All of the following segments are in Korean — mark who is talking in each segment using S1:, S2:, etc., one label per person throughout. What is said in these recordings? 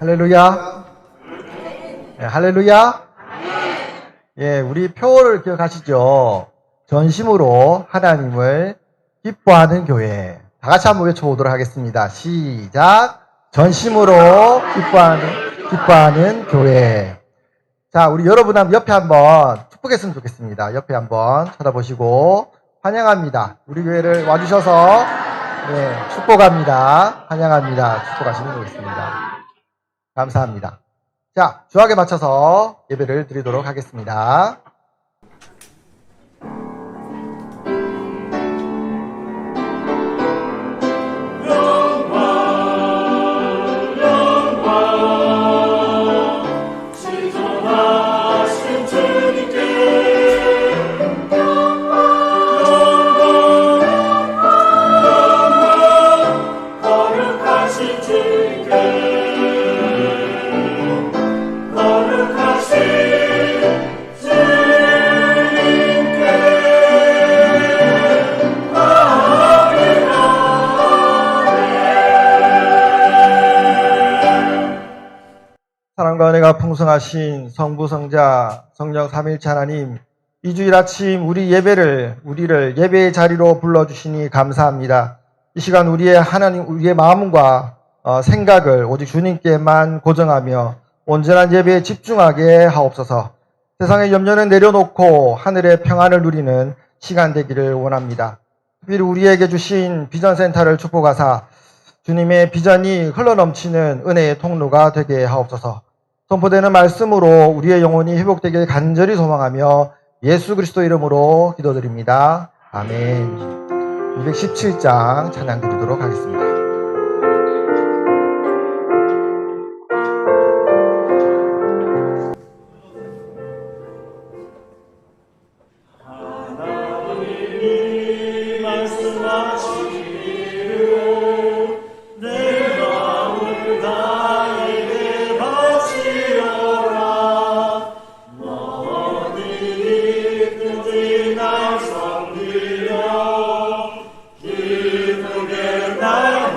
S1: 할렐루야. 네, 할렐루야. 예, 우리 표를 기억하시죠? 전심으로 하나님을 기뻐하는 교회. 다 같이 한번 외쳐보도록 하겠습니다. 시작. 전심으로 기뻐하는 교회. 자, 우리 여러분 옆에 한번 축복했으면 좋겠습니다. 옆에 한번 쳐다보시고 환영합니다. 우리 교회를 와주셔서 축복합니다. 환영합니다. 축복하시면 좋겠습니다. 감사합니다. 자, 주악에 맞춰서 예배를 드리도록 하겠습니다. 사랑과 은혜가 풍성하신 성부, 성자, 성령 삼위일체 하나님, 이 주일 아침 우리를 예배의 자리로 불러주시니 감사합니다. 이 시간 우리의 마음과 생각을 오직 주님께만 고정하며 온전한 예배에 집중하게 하옵소서. 세상의 염려는 내려놓고 하늘의 평안을 누리는 시간 되기를 원합니다. 특별히 우리에게 주신 비전센터를 축복하사 주님의 비전이 흘러넘치는 은혜의 통로가 되게 하옵소서. 선포되는 말씀으로 우리의 영혼이 회복되길 간절히 소망하며 예수 그리스도 이름으로 기도드립니다. 아멘. 217장 찬양 드리도록 하겠습니다.
S2: 하나님이 말씀하시기를 내 마음을 나에게 바치어라. 어디 있든지 날 섬기며 기쁘게 날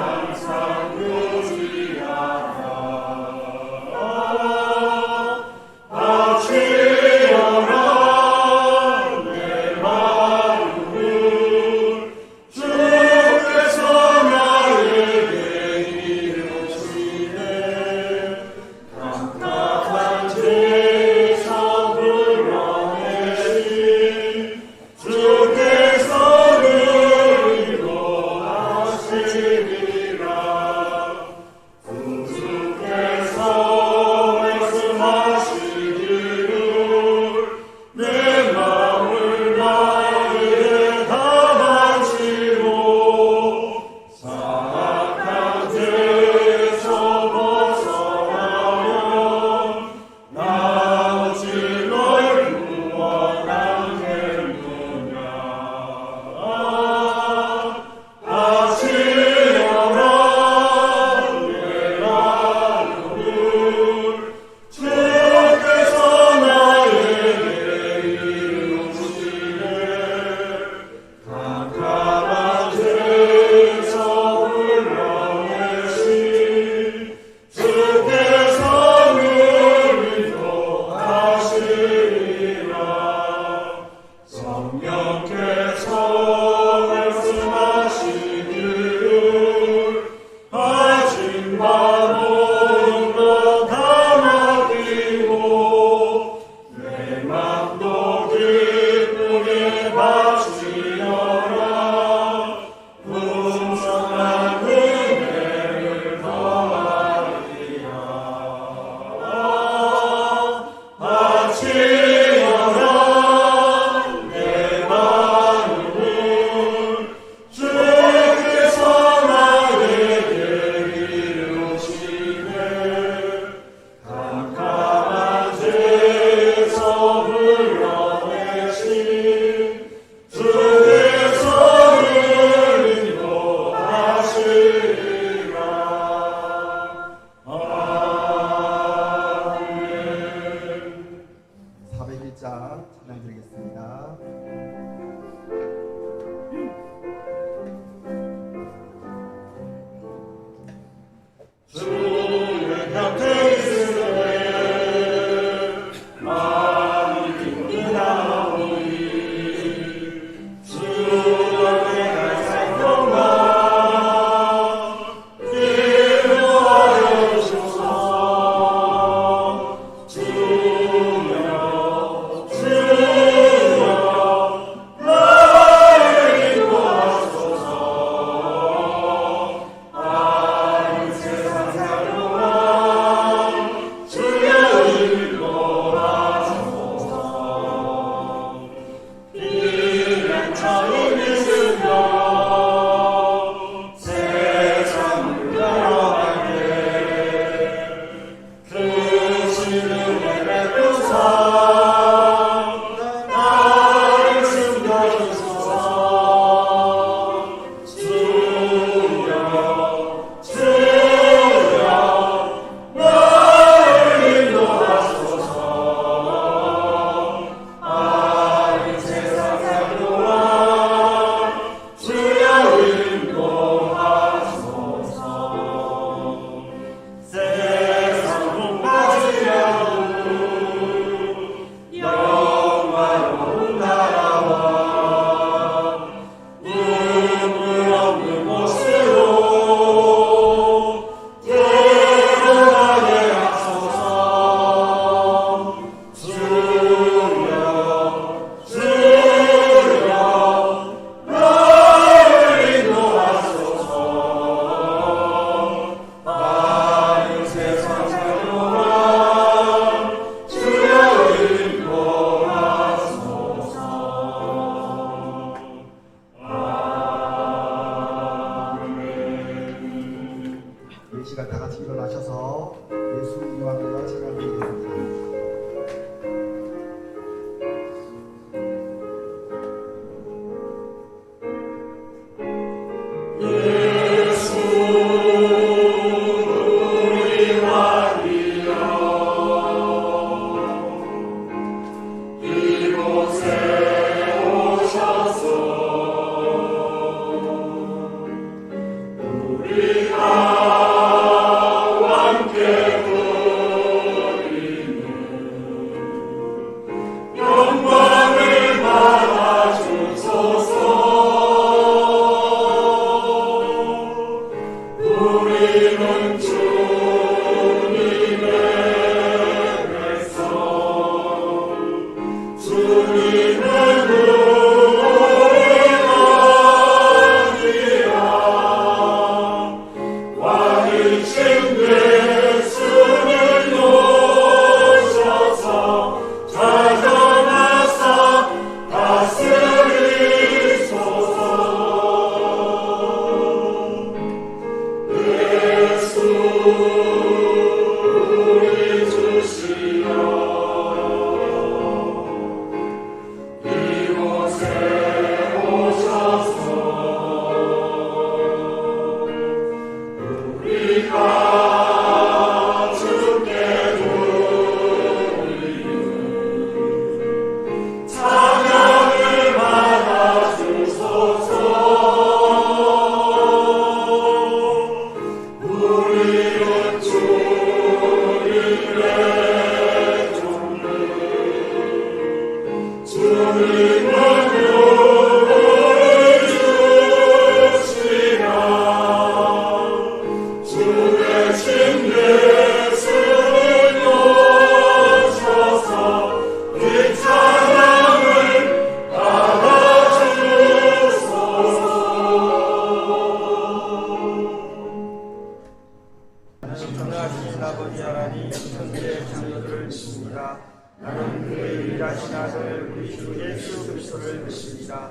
S1: 것입니다.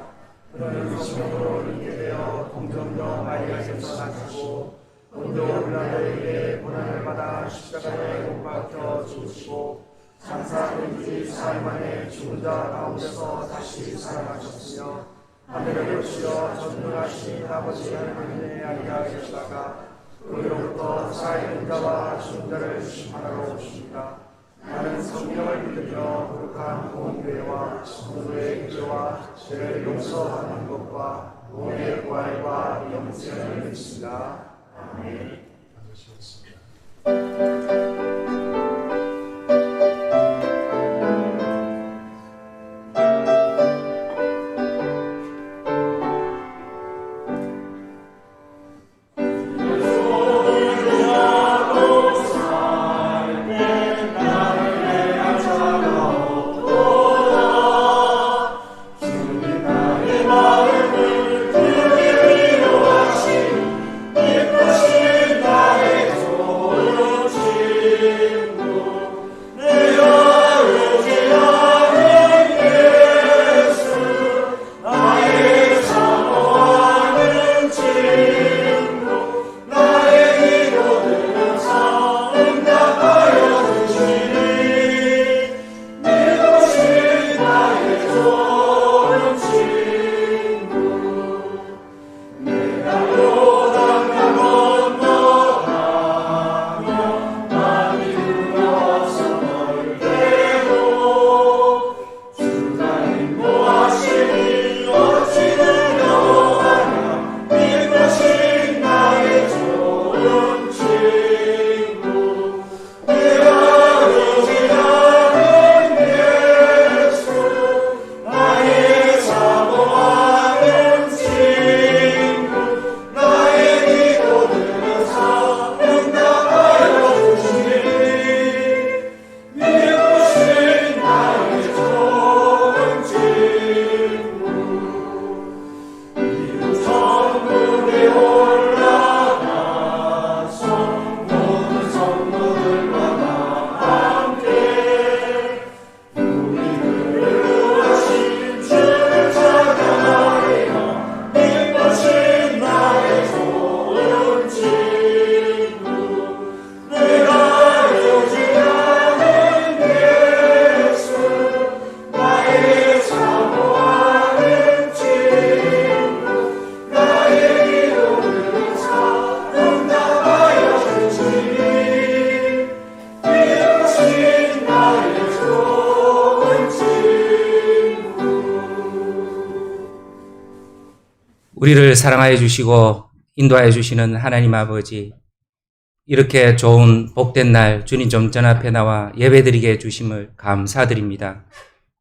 S1: 그는 성령으로 잉태되어 동정녀 마리아에서 나시고 본도 빌라도에게 고난을 받아 십자가에 못 박혀 죽으시고 장사된 지 사흘 만에 죽은 자 가운데서 다시 살아나셨으며 하늘을 오시어 전능하신 아버지 하나님의 아리가 계시다가 그로부터 살아있는 자와 죽은 자를 심판하러 오십니다. 나는 성령을 믿으며 거룩한 공교회와 성도의 교회와 죄를 용서하는 것과 몸의 부활과 영생을 믿습니다. 아멘.
S3: 우리를 사랑하여 주시고 인도하여 주시는 하나님 아버지, 이렇게 좋은 복된 날 주님 전 앞에 나와 예배드리게 해주심을 감사드립니다.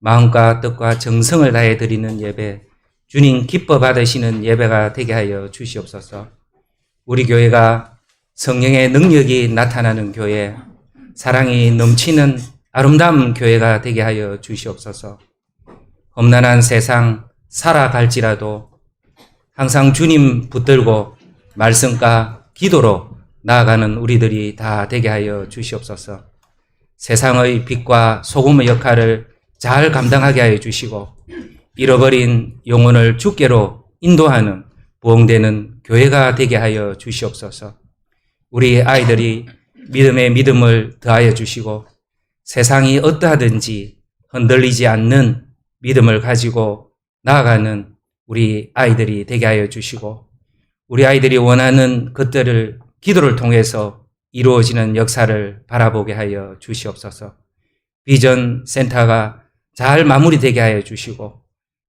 S3: 마음과 뜻과 정성을 다해 드리는 예배, 주님 기뻐 받으시는 예배가 되게 하여 주시옵소서. 우리 교회가 성령의 능력이 나타나는 교회, 사랑이 넘치는 아름다운 교회가 되게 하여 주시옵소서. 험난한 세상 살아갈지라도 항상 주님 붙들고 말씀과 기도로 나아가는 우리들이 다 되게 하여 주시옵소서. 세상의 빛과 소금의 역할을 잘 감당하게 하여 주시고 잃어버린 영혼을 주께로 인도하는 부흥되는 교회가 되게 하여 주시옵소서. 우리 아이들이 믿음에 믿음을 더하여 주시고 세상이 어떠하든지 흔들리지 않는 믿음을 가지고 나아가는 우리 아이들이 되게 하여 주시고 우리 아이들이 원하는 것들을 기도를 통해서 이루어지는 역사를 바라보게 하여 주시옵소서. 비전 센터가 잘 마무리되게 하여 주시고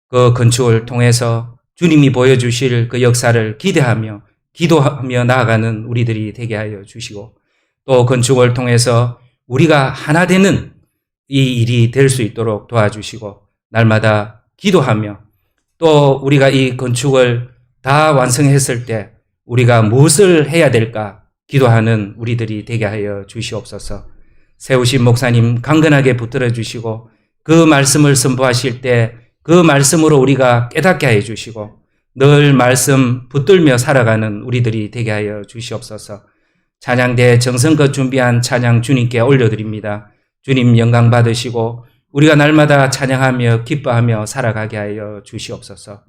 S3: 그 건축을 통해서 주님이 보여주실 그 역사를 기대하며 기도하며 나아가는 우리들이 되게 하여 주시고 또 건축을 통해서 우리가 하나 되는 이 일이 될 수 있도록 도와주시고 날마다 기도하며 또 우리가 이 건축을 다 완성했을 때 우리가 무엇을 해야 될까 기도하는 우리들이 되게 하여 주시옵소서. 세우신 목사님 강건하게 붙들어 주시고 그 말씀을 선포하실 때 그 말씀으로 우리가 깨닫게 하여 주시고 늘 말씀 붙들며 살아가는 우리들이 되게 하여 주시옵소서. 찬양대 정성껏 준비한 찬양 주님께 올려드립니다. 주님 영광 받으시고 우리가 날마다 찬양하며 기뻐하며 살아가게 하여 주시옵소서.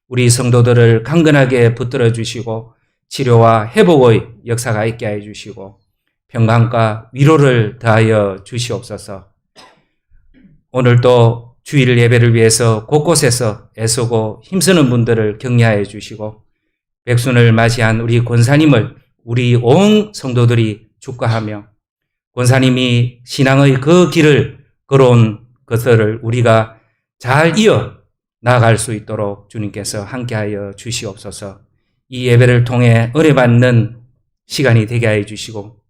S3: 우리 성도들을 강건하게 붙들어 주시고 치료와 회복의 역사가 있게 해 주시고 평강과 위로를 더하여 주시옵소서. 오늘도 주일 예배를 위해서 곳곳에서 애쓰고 힘쓰는 분들을 격려하여 주시고 백순을 맞이한 우리 권사님을 우리 온 성도들이 축하하며 권사님이 신앙의 그 길을 걸어온 것들을 우리가 잘 이어 나아갈 수 있도록 주님께서 함께하여 주시옵소서. 이 예배를 통해 은혜 받는 시간이 되게 하여 주시고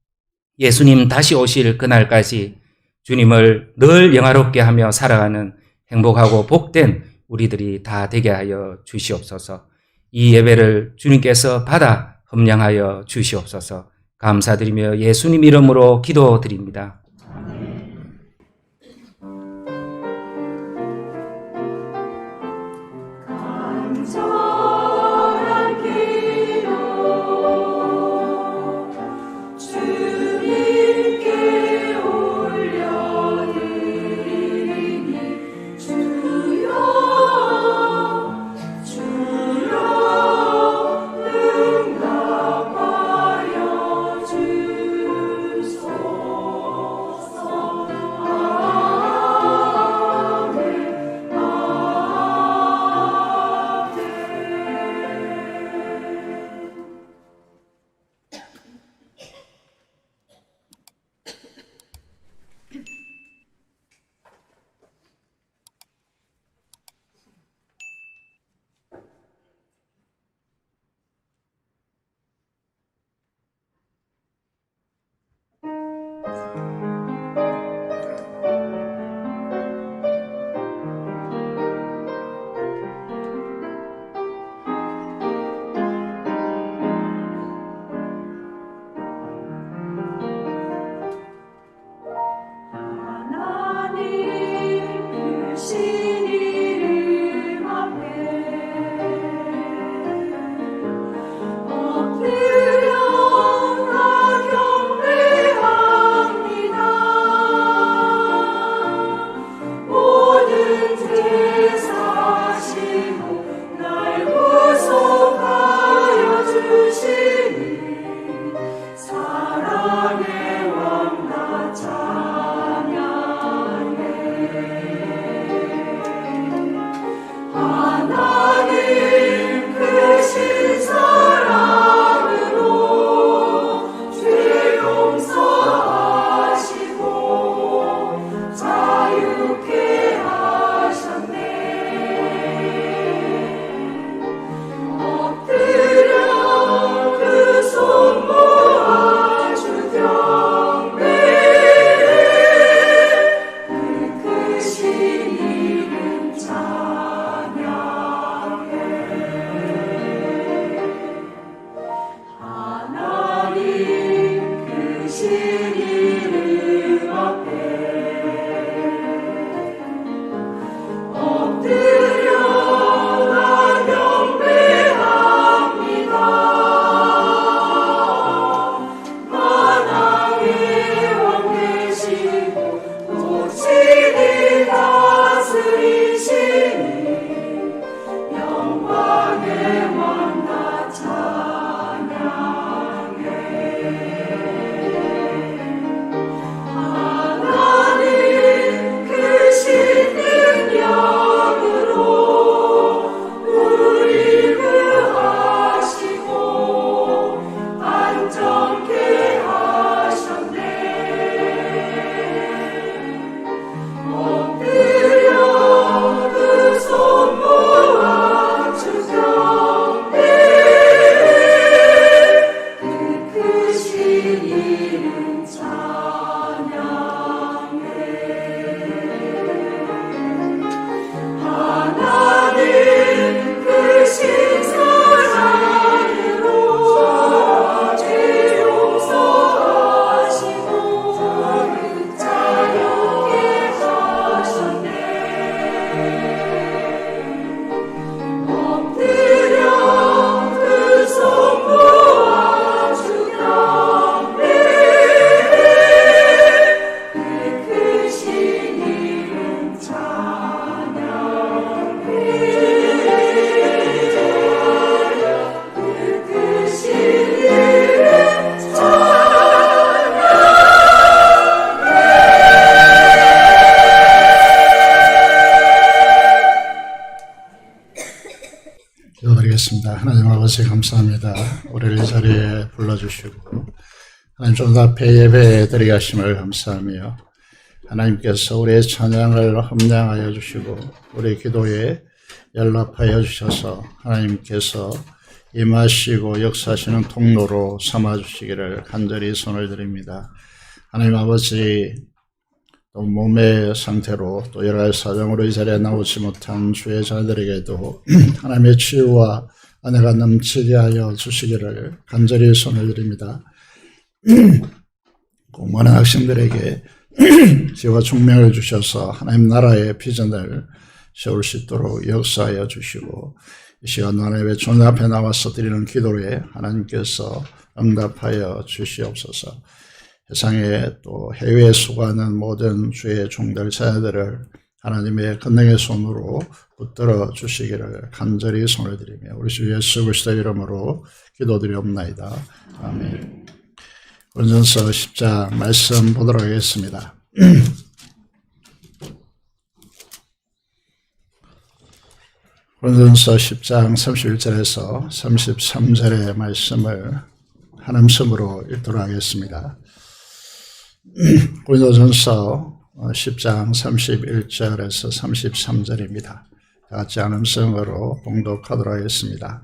S3: 예수님 다시 오실 그날까지 주님을 늘 영화롭게 하며 살아가는 행복하고 복된 우리들이 다 되게 하여 주시옵소서. 이 예배를 주님께서 받아 흠량하여 주시옵소서. 감사드리며 예수님 이름으로 기도드립니다.
S2: 간절한 기도 주님께 올려드리니 주여 주여 응답하여 주소서. 아멘 하나님 크신 이름 앞에 엎드려 나 경배합니다.
S4: 아버지 감사합니다. 우리를 이 자리에 불러주시고 하나님 좀 더 앞에 예배 드리게 하심을 감사하며 하나님께서 우리의 찬양을 험량하여 주시고 우리 기도에 연락하여 주셔서 하나님께서 임하시고 역사하시는 통로로 삼아주시기를 간절히 손을 드립니다. 하나님 아버지, 또 몸의 상태로 또 여러 가지 사정으로 이 자리에 나오지 못한 주의 자녀들에게도 하나님의 치유와 은혜가 넘치게 하여 주시기를 간절히 손을 드립니다. 공무원 학생들에게 지혜와 총명을 주셔서 하나님 나라의 비전을 세울 수 있도록 역사하여 주시고 이 시간 하나님의 존 앞에 나와서 드리는 기도에 하나님께서 응답하여 주시옵소서. 세상에 또 해외에 수고하는 모든 주의 종들 자녀들을 하나님의 권능의 손으로 붙들어 주시기를 간절히 손을 드리며 우리 주 예수 그리스도의 이름으로 기도드리옵나이다. 아멘. 고린도전서 10장 말씀 보도록 하겠습니다. 고린도전서 10장 31절에서 33절의 말씀을 한 음성으로 읽도록 하겠습니다. 고린도전서 10장 31절에서 33절입니다. 다 같이 한 음성으로 봉독하도록 하겠습니다.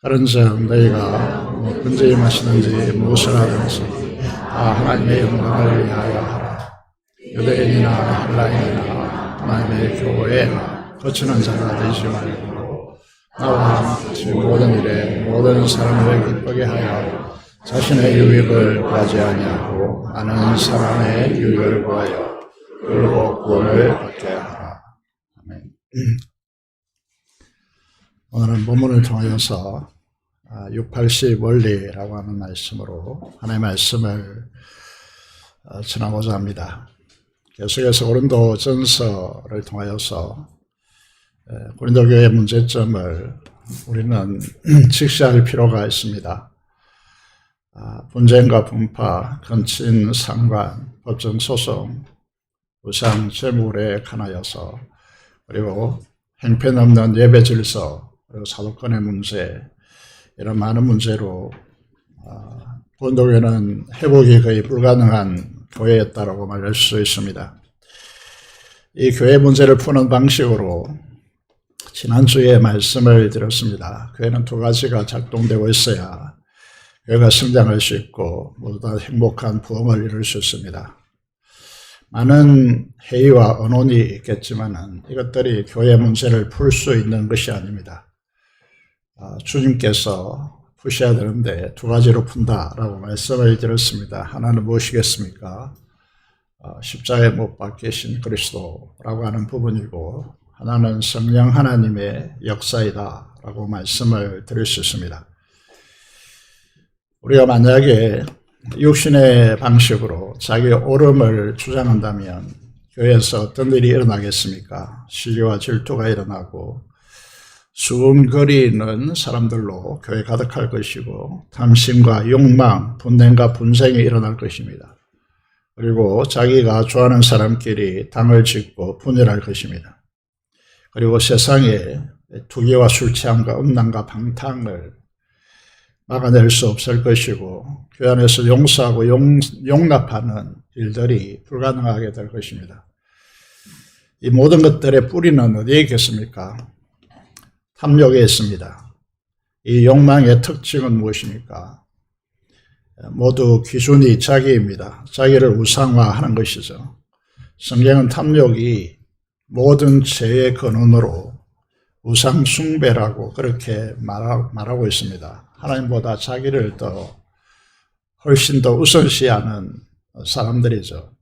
S4: 그런즉 너희가 언제 임하시는지 무엇을 하든지 다 하나님의 영광을 위하여 하라. 유대인이나 헬라인이나 하나님의 교회나 거치는 자가 되지 말고 나와 같이 모든 일에 모든 사람을 기쁘게 하여 자신의 유익을 구하지 아니하고 많은 사람의 유익을 구하여 그리고 구원을 받게 하라. 아멘. 오늘은 본문을 통하여서 680 원리라고 하는 말씀으로 하나님의 말씀을 전하고자 합니다. 계속해서 고린도전서를 통하여서 고린도 교회의 문제점을 우리는 직시할 필요가 있습니다. 분쟁과 분파, 건친 상관, 법정 소송, 우상 재물에 관하여서 그리고 형편없는 예배 질서, 그리고 사도권의 문제, 이런 많은 문제로 고린도교회는 회복이 거의 불가능한 교회였다라고 말할 수 있습니다. 이 교회 문제를 푸는 방식으로 지난주에 말씀을 드렸습니다. 교회는 두 가지가 작동되고 있어야 교회가 성장할 수 있고 모두 다 행복한 부흥을 이룰 수 있습니다. 많은 회의와 언론이 있겠지만 이것들이 교회 문제를 풀 수 있는 것이 아닙니다. 주님께서 푸셔야 되는데 두 가지로 푼다라고 말씀을 드렸습니다. 하나는 무엇이겠습니까? 십자가에 못 박히신 그리스도라고 하는 부분이고 하나는 성령 하나님의 역사이다라고 말씀을 드릴 수 있습니다. 우리가 만약에 육신의 방식으로 자기 옳음을 주장한다면 교회에서 어떤 일이 일어나겠습니까? 시기와 질투가 일어나고 수군거리는 사람들로 교회 가득할 것이고 탐심과 욕망, 분냄과 분쟁이 일어날 것입니다. 그리고 자기가 좋아하는 사람끼리 당을 짓고 분열할 것입니다. 그리고 세상에 투기와 술취함과 음란과 방탕을 막아낼 수 없을 것이고 교회 안에서 용서하고 용납하는 일들이 불가능하게 될 것입니다. 이 모든 것들의 뿌리는 어디에 있겠습니까? 탐욕에 있습니다. 이 욕망의 특징은 무엇입니까? 모두 기준이 자기입니다. 자기를 우상화하는 것이죠. 성경은 탐욕이 모든 죄의 근원으로 우상 숭배라고 그렇게 말하고 있습니다. 하나님보다 자기를 더 훨씬 더 우선시하는 사람들이죠.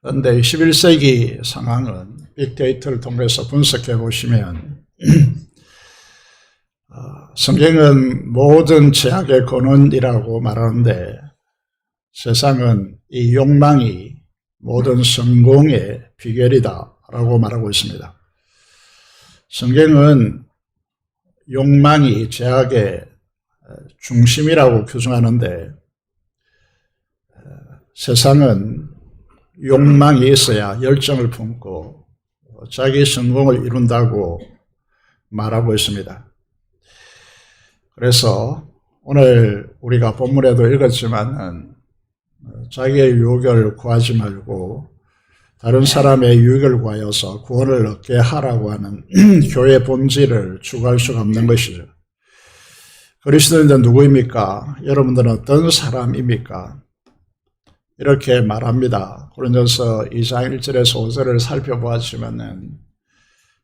S4: 그런데 11세기 상황은 빅데이터를 통해서 분석해 보시면 성경은 모든 죄악의 근원이라고 말하는데 세상은 이 욕망이 모든 성공의 비결이다라고 말하고 있습니다. 성경은 욕망이 죄악의 중심이라고 규정하는데 세상은 욕망이 있어야 열정을 품고 자기 성공을 이룬다고 말하고 있습니다. 그래서 오늘 우리가 본문에도 읽었지만은 자기의 유익을 구하지 말고 다른 사람의 유익을 구하여서 구원을 얻게 하라고 하는 교회의 본질을 추구할 수가 없는 것이죠. 그리스도인들은 누구입니까? 여러분들은 어떤 사람입니까? 이렇게 말합니다. 고린도서 2장 1절에서 5절을 살펴보았지만은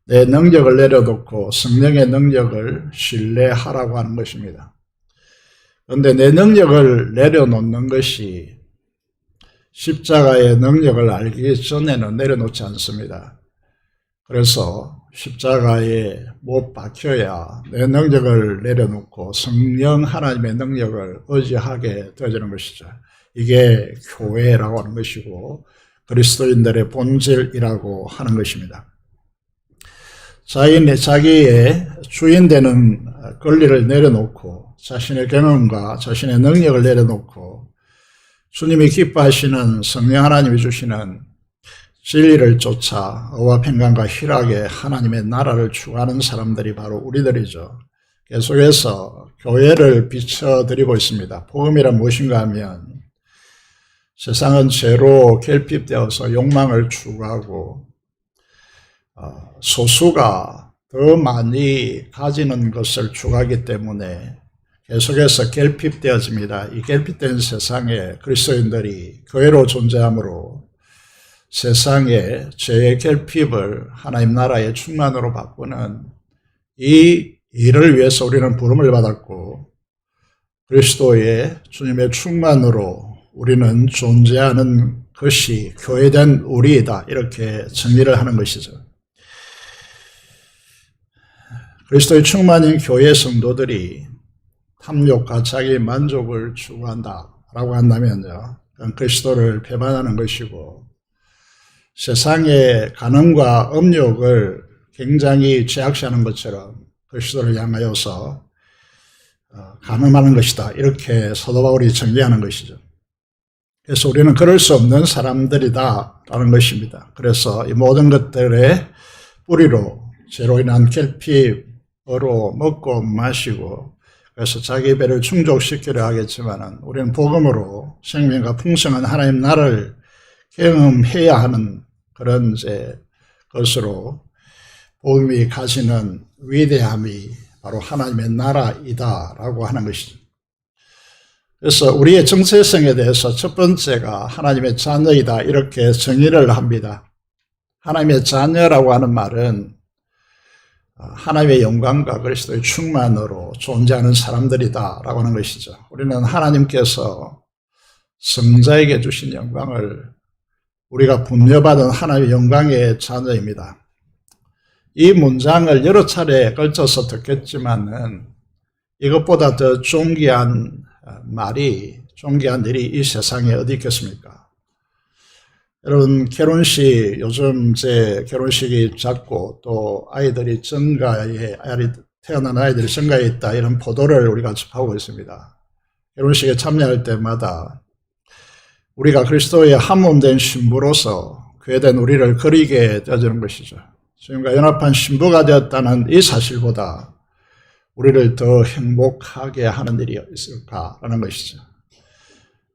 S4: 내 능력을 내려놓고 성령의 능력을 신뢰하라고 하는 것입니다. 그런데 내 능력을 내려놓는 것이 십자가의 능력을 알기 전에는 내려놓지 않습니다. 그래서 십자가에 못 박혀야 내 능력을 내려놓고 성령 하나님의 능력을 의지하게 되어지는 것이죠. 이게 교회라고 하는 것이고 그리스도인들의 본질이라고 하는 것입니다. 자기의 주인 되는 권리를 내려놓고 자신의 경험과 자신의 능력을 내려놓고 주님이 기뻐하시는 성령 하나님이 주시는 진리를 쫓아 의와 평강과 희락의 하나님의 나라를 추구하는 사람들이 바로 우리들이죠. 계속해서 교회를 비춰드리고 있습니다. 복음이란 무엇인가 하면 세상은 죄로 결핍되어서 욕망을 추구하고 소수가 더 많이 가지는 것을 추구하기 때문에 계속해서 결핍되어집니다. 이 결핍된 세상에 그리스도인들이 교회로 존재하므로 세상의 죄의 결핍을 하나님 나라의 충만으로 바꾸는 이 일을 위해서 우리는 부름을 받았고 그리스도의 주님의 충만으로 우리는 존재하는 것이 교회된 우리이다. 이렇게 정리를 하는 것이죠. 그리스도의 충만인 교회 성도들이 탐욕과 자기 만족을 추구한다라고 한다면요, 그건 그리스도를 배반하는 것이고 세상의 간음과 음욕을 굉장히 제약시하는 것처럼 그리스도를 향하여서 간음하는 것이다. 이렇게 사도 바울이 정리하는 것이죠. 그래서 우리는 그럴 수 없는 사람들이다라는 것입니다. 그래서 이 모든 것들의 뿌리로 죄로 인한 결핍으로 먹고 마시고 그래서 자기 배를 충족시키려 하겠지만 우리는 복음으로 생명과 풍성한 하나님 나라를 경험해야 하는 그런 것으로 복음이 가지는 위대함이 바로 하나님의 나라이다라고 하는 것이죠. 그래서 우리의 정체성에 대해서 첫 번째가 하나님의 자녀이다 이렇게 정의를 합니다. 하나님의 자녀라고 하는 말은 하나님의 영광과 그리스도의 충만으로 존재하는 사람들이다라고 하는 것이죠. 우리는 하나님께서 성자에게 주신 영광을 우리가 분여받은 하나님의 영광의 자녀입니다. 이 문장을 여러 차례 걸쳐서 듣겠지만은 이것보다 더 존귀한 말이, 존귀한 일이 이 세상에 어디 있겠습니까? 여러분, 결혼식, 요즘 결혼식이 작고 또 아이들이 태어난 아이들이 증가해 있다 이런 보도를 우리가 접하고 있습니다. 결혼식에 참여할 때마다 우리가 그리스도의 한 몸 된 신부로서 교회된 우리를 그리게 되어지는 것이죠. 주님과 연합한 신부가 되었다는 이 사실보다 우리를 더 행복하게 하는 일이 있을까라는 것이죠.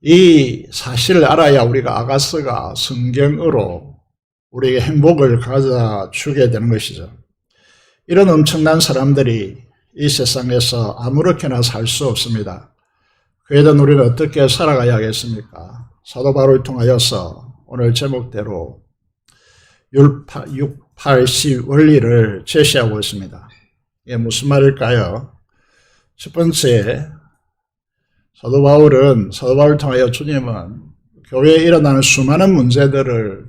S4: 이 사실을 알아야 우리가 아가서가 성경으로 우리에게 행복을 가져다 주게 되는 것이죠. 이런 엄청난 사람들이 이 세상에서 아무렇게나 살 수 없습니다. 교회된 우리는 어떻게 살아가야 하겠습니까? 사도 바울을 통하여서 오늘 제목대로 680 원리를 제시하고 있습니다. 이게 무슨 말일까요? 첫 번째, 사도 바울을 통하여 주님은 교회에 일어나는 수많은 문제들을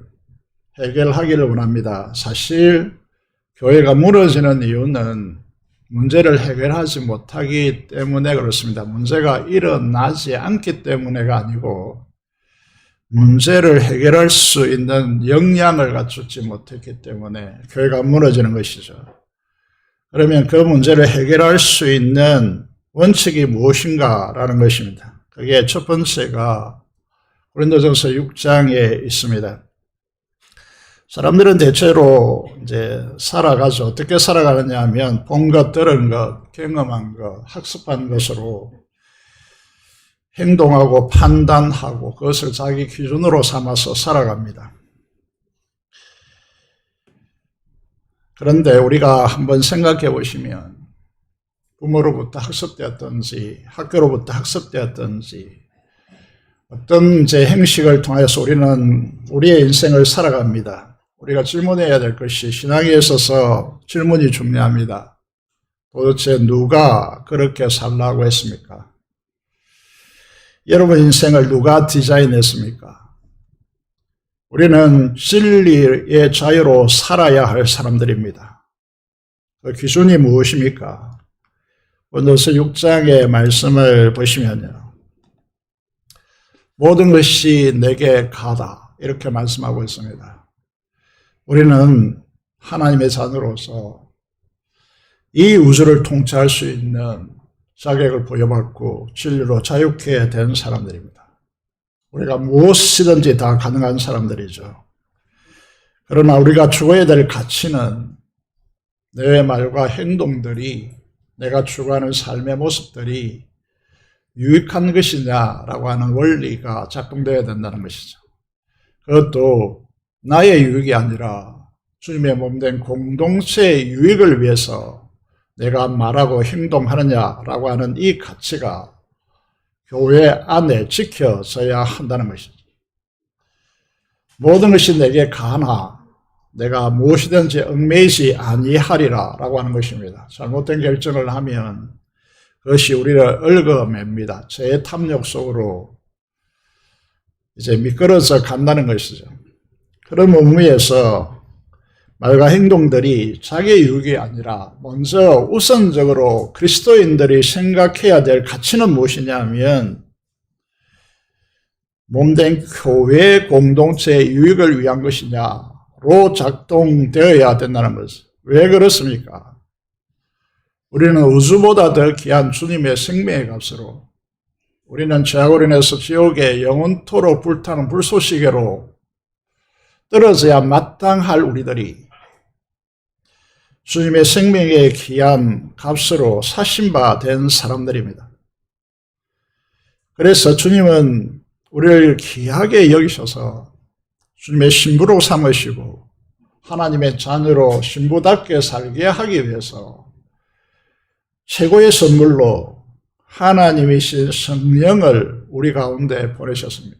S4: 해결하기를 원합니다. 사실 교회가 무너지는 이유는 문제를 해결하지 못하기 때문에 그렇습니다. 문제가 일어나지 않기 때문에가 아니고 문제를 해결할 수 있는 역량을 갖추지 못했기 때문에 교회가 무너지는 것이죠. 그러면 그 문제를 해결할 수 있는 원칙이 무엇인가라는 것입니다. 그게 첫 번째가 고린도전서 6장에 있습니다. 사람들은 대체로 이제 살아가서 어떻게 살아가느냐 하면 본 것, 들은 것, 경험한 것, 학습한 것으로 행동하고 판단하고 그것을 자기 기준으로 삼아서 살아갑니다. 그런데 우리가 한번 생각해 보시면 부모로부터 학습되었든지 학교로부터 학습되었든지 어떤 제 행식을 통해서 우리는 우리의 인생을 살아갑니다. 우리가 질문해야 될 것이 신앙에 있어서 질문이 중요합니다. 도대체 누가 그렇게 살라고 했습니까? 여러분 인생을 누가 디자인했습니까? 우리는 진리의 자유로 살아야 할 사람들입니다. 그 기준이 무엇입니까? 고린도서 6장의 말씀을 보시면요. 모든 것이 내게 가다 이렇게 말씀하고 있습니다. 우리는 하나님의 자녀로서 이 우주를 통치할 수 있는 자격을 부여받고 진리로 자유케 된 사람들입니다. 우리가 무엇이든지 다 가능한 사람들이죠. 그러나 우리가 추구해야 될 가치는 내 말과 행동들이 내가 추구하는 삶의 모습들이 유익한 것이냐라고 하는 원리가 작동되어야 된다는 것이죠. 그것도 나의 유익이 아니라 주님의 몸된 공동체의 유익을 위해서 내가 말하고 행동하느냐라고 하는 이 가치가 교회 안에 지켜져야 한다는 것이죠. 모든 것이 내게 가나 내가 무엇이든지 얽매이지 아니하리라 라고 하는 것입니다. 잘못된 결정을 하면 그것이 우리를 얽어맵니다. 죄의 탐욕 속으로 이제 미끄러져 간다는 것이죠. 그런 의미에서 말과 행동들이 자기의 유익이 아니라 먼저 우선적으로 그리스도인들이 생각해야 될 가치는 무엇이냐 하면 몸된 교회 공동체의 유익을 위한 것이냐로 작동되어야 된다는 것을. 왜 그렇습니까? 우리는 우주보다 더 귀한 주님의 생명의 값으로 우리는 죄악으로 인해서 지옥에 영원토록 불타는 불쏘시개로 떨어져야 마땅할 우리들이 주님의 생명의 귀한 값으로 사신 바 된 사람들입니다. 그래서 주님은 우리를 귀하게 여기셔서 주님의 신부로 삼으시고 하나님의 자녀로 신부답게 살게 하기 위해서 최고의 선물로 하나님이신 성령을 우리 가운데 보내셨습니다.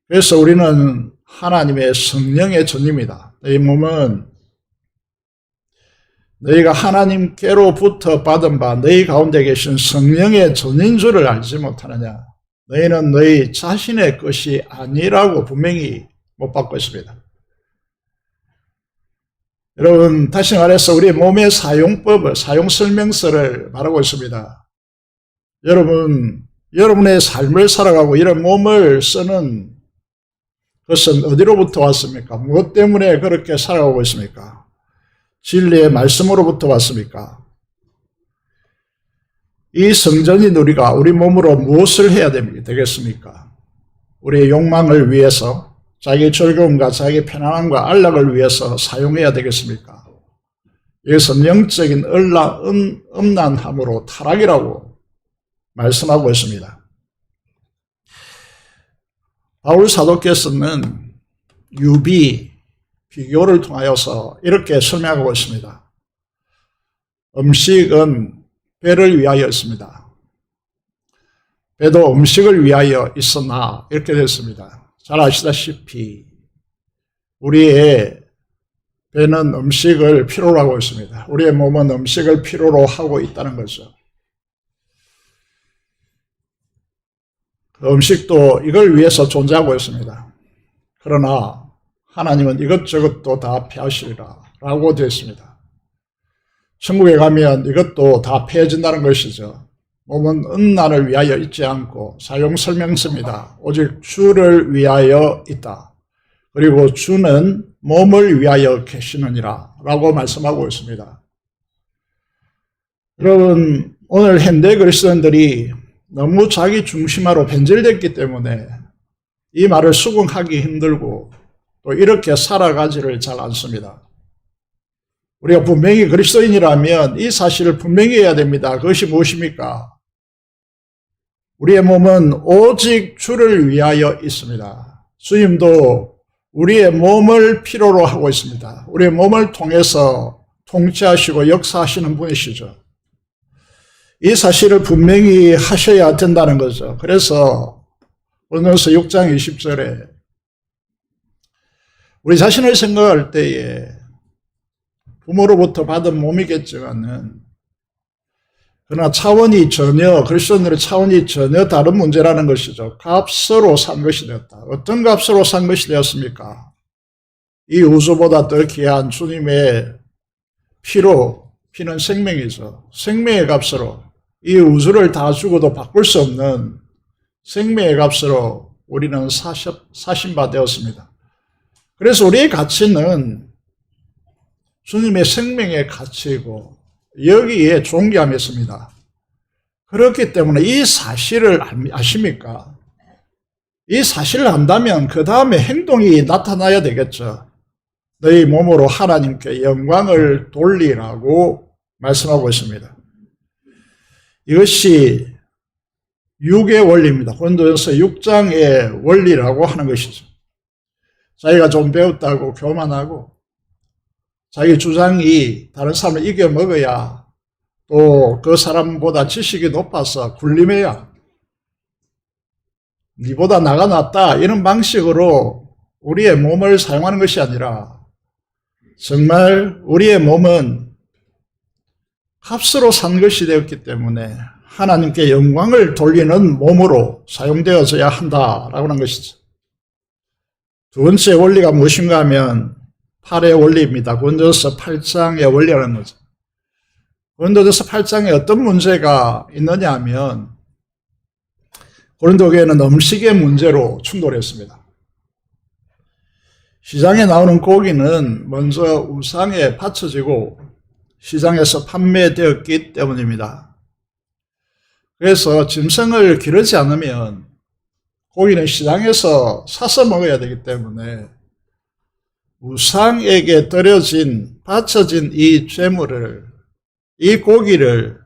S4: 그래서 우리는 하나님의 성령의 전입니다. 이 몸은 너희가 하나님께로부터 받은 바 너희 가운데 계신 성령의 전인 줄을 알지 못하느냐. 너희는 너희 자신의 것이 아니라고 분명히 못 받고 있습니다. 여러분 다시 말해서 우리 몸의 사용법을 사용 설명서를 말하고 있습니다. 여러분의 삶을 살아가고 이런 몸을 쓰는 그것은 어디로부터 왔습니까? 무엇 때문에 그렇게 살아가고 있습니까? 진리의 말씀으로부터 왔습니까? 이 성전인 우리가 우리 몸으로 무엇을 해야 되겠습니까? 우리의 욕망을 위해서 자기 즐거움과 자기 편안함과 안락을 위해서 사용해야 되겠습니까? 이것은 영적인 음란함으로 타락이라고 말씀하고 있습니다. 바울 사도께서는 비교를 통하여서 이렇게 설명하고 있습니다. 음식은 배를 위하여였습니다. 배도 음식을 위하여 있으나 이렇게 됐습니다. 잘 아시다시피 우리의 배는 음식을 필요로 하고 있습니다. 우리의 몸은 음식을 필요로 하고 있다는 거죠. 그 음식도 이걸 위해서 존재하고 있습니다. 그러나 하나님은 이것저것도 다 폐하시리라 라고 되어 있습니다. 천국에 가면 이것도 다 폐해진다는 것이죠. 몸은 음란을 위하여 있지 않고 사용설명서입니다. 오직 주를 위하여 있다. 그리고 주는 몸을 위하여 계시느니라 라고 말씀하고 있습니다. 여러분 오늘 현대 그리스도인들이 너무 자기 중심화로 변질됐기 때문에 이 말을 수긍하기 힘들고 또 이렇게 살아가지를 잘 않습니다. 우리가 분명히 그리스도인이라면 이 사실을 분명히 해야 됩니다. 그것이 무엇입니까? 우리의 몸은 오직 주를 위하여 있습니다. 주님도 우리의 몸을 필요로 하고 있습니다. 우리의 몸을 통해서 통치하시고 역사하시는 분이시죠. 이 사실을 분명히 하셔야 된다는 거죠. 그래서 고린도전서 6장 20절에 우리 자신을 생각할 때에 부모로부터 받은 몸이겠지만은 그러나 차원이 전혀 그리스도인들의 차원이 전혀 다른 문제라는 것이죠. 값으로 산 것이 되었다. 어떤 값으로 산 것이 되었습니까? 이 우주보다 더 귀한 주님의 피는 생명이죠. 생명의 값으로 이 우주를 다 주고도 바꿀 수 없는 생명의 값으로 우리는 사신 바 되었습니다. 그래서 우리의 가치는 주님의 생명의 가치이고 여기에 존귀함이 있습니다. 그렇기 때문에 이 사실을 아십니까? 이 사실을 안다면 그 다음에 행동이 나타나야 되겠죠. 너희 몸으로 하나님께 영광을 돌리라고 말씀하고 있습니다. 이것이 육의 원리입니다. 고린도전서 6장의 원리라고 하는 것이죠. 자기가 좀 배웠다고 교만하고 자기 주장이 다른 사람을 이겨먹어야 또 그 사람보다 지식이 높아서 군림해야 니보다 나가 낫다 이런 방식으로 우리의 몸을 사용하는 것이 아니라 정말 우리의 몸은 값으로 산 것이 되었기 때문에 하나님께 영광을 돌리는 몸으로 사용되어져야 한다라고 하는 것이죠. 두 번째 원리가 무엇인가 하면 8의 원리입니다. 고린도전서 8장의 원리라는 거죠. 고린도전서 8장에 어떤 문제가 있느냐 하면 고린도 교회는 음식의 문제로 충돌했습니다. 시장에 나오는 고기는 먼저 우상에 바쳐지고 시장에서 판매되었기 때문입니다. 그래서 짐승을 기르지 않으면 고기는 시장에서 사서 먹어야 되기 때문에 우상에게 바쳐진 이 재물을, 이 고기를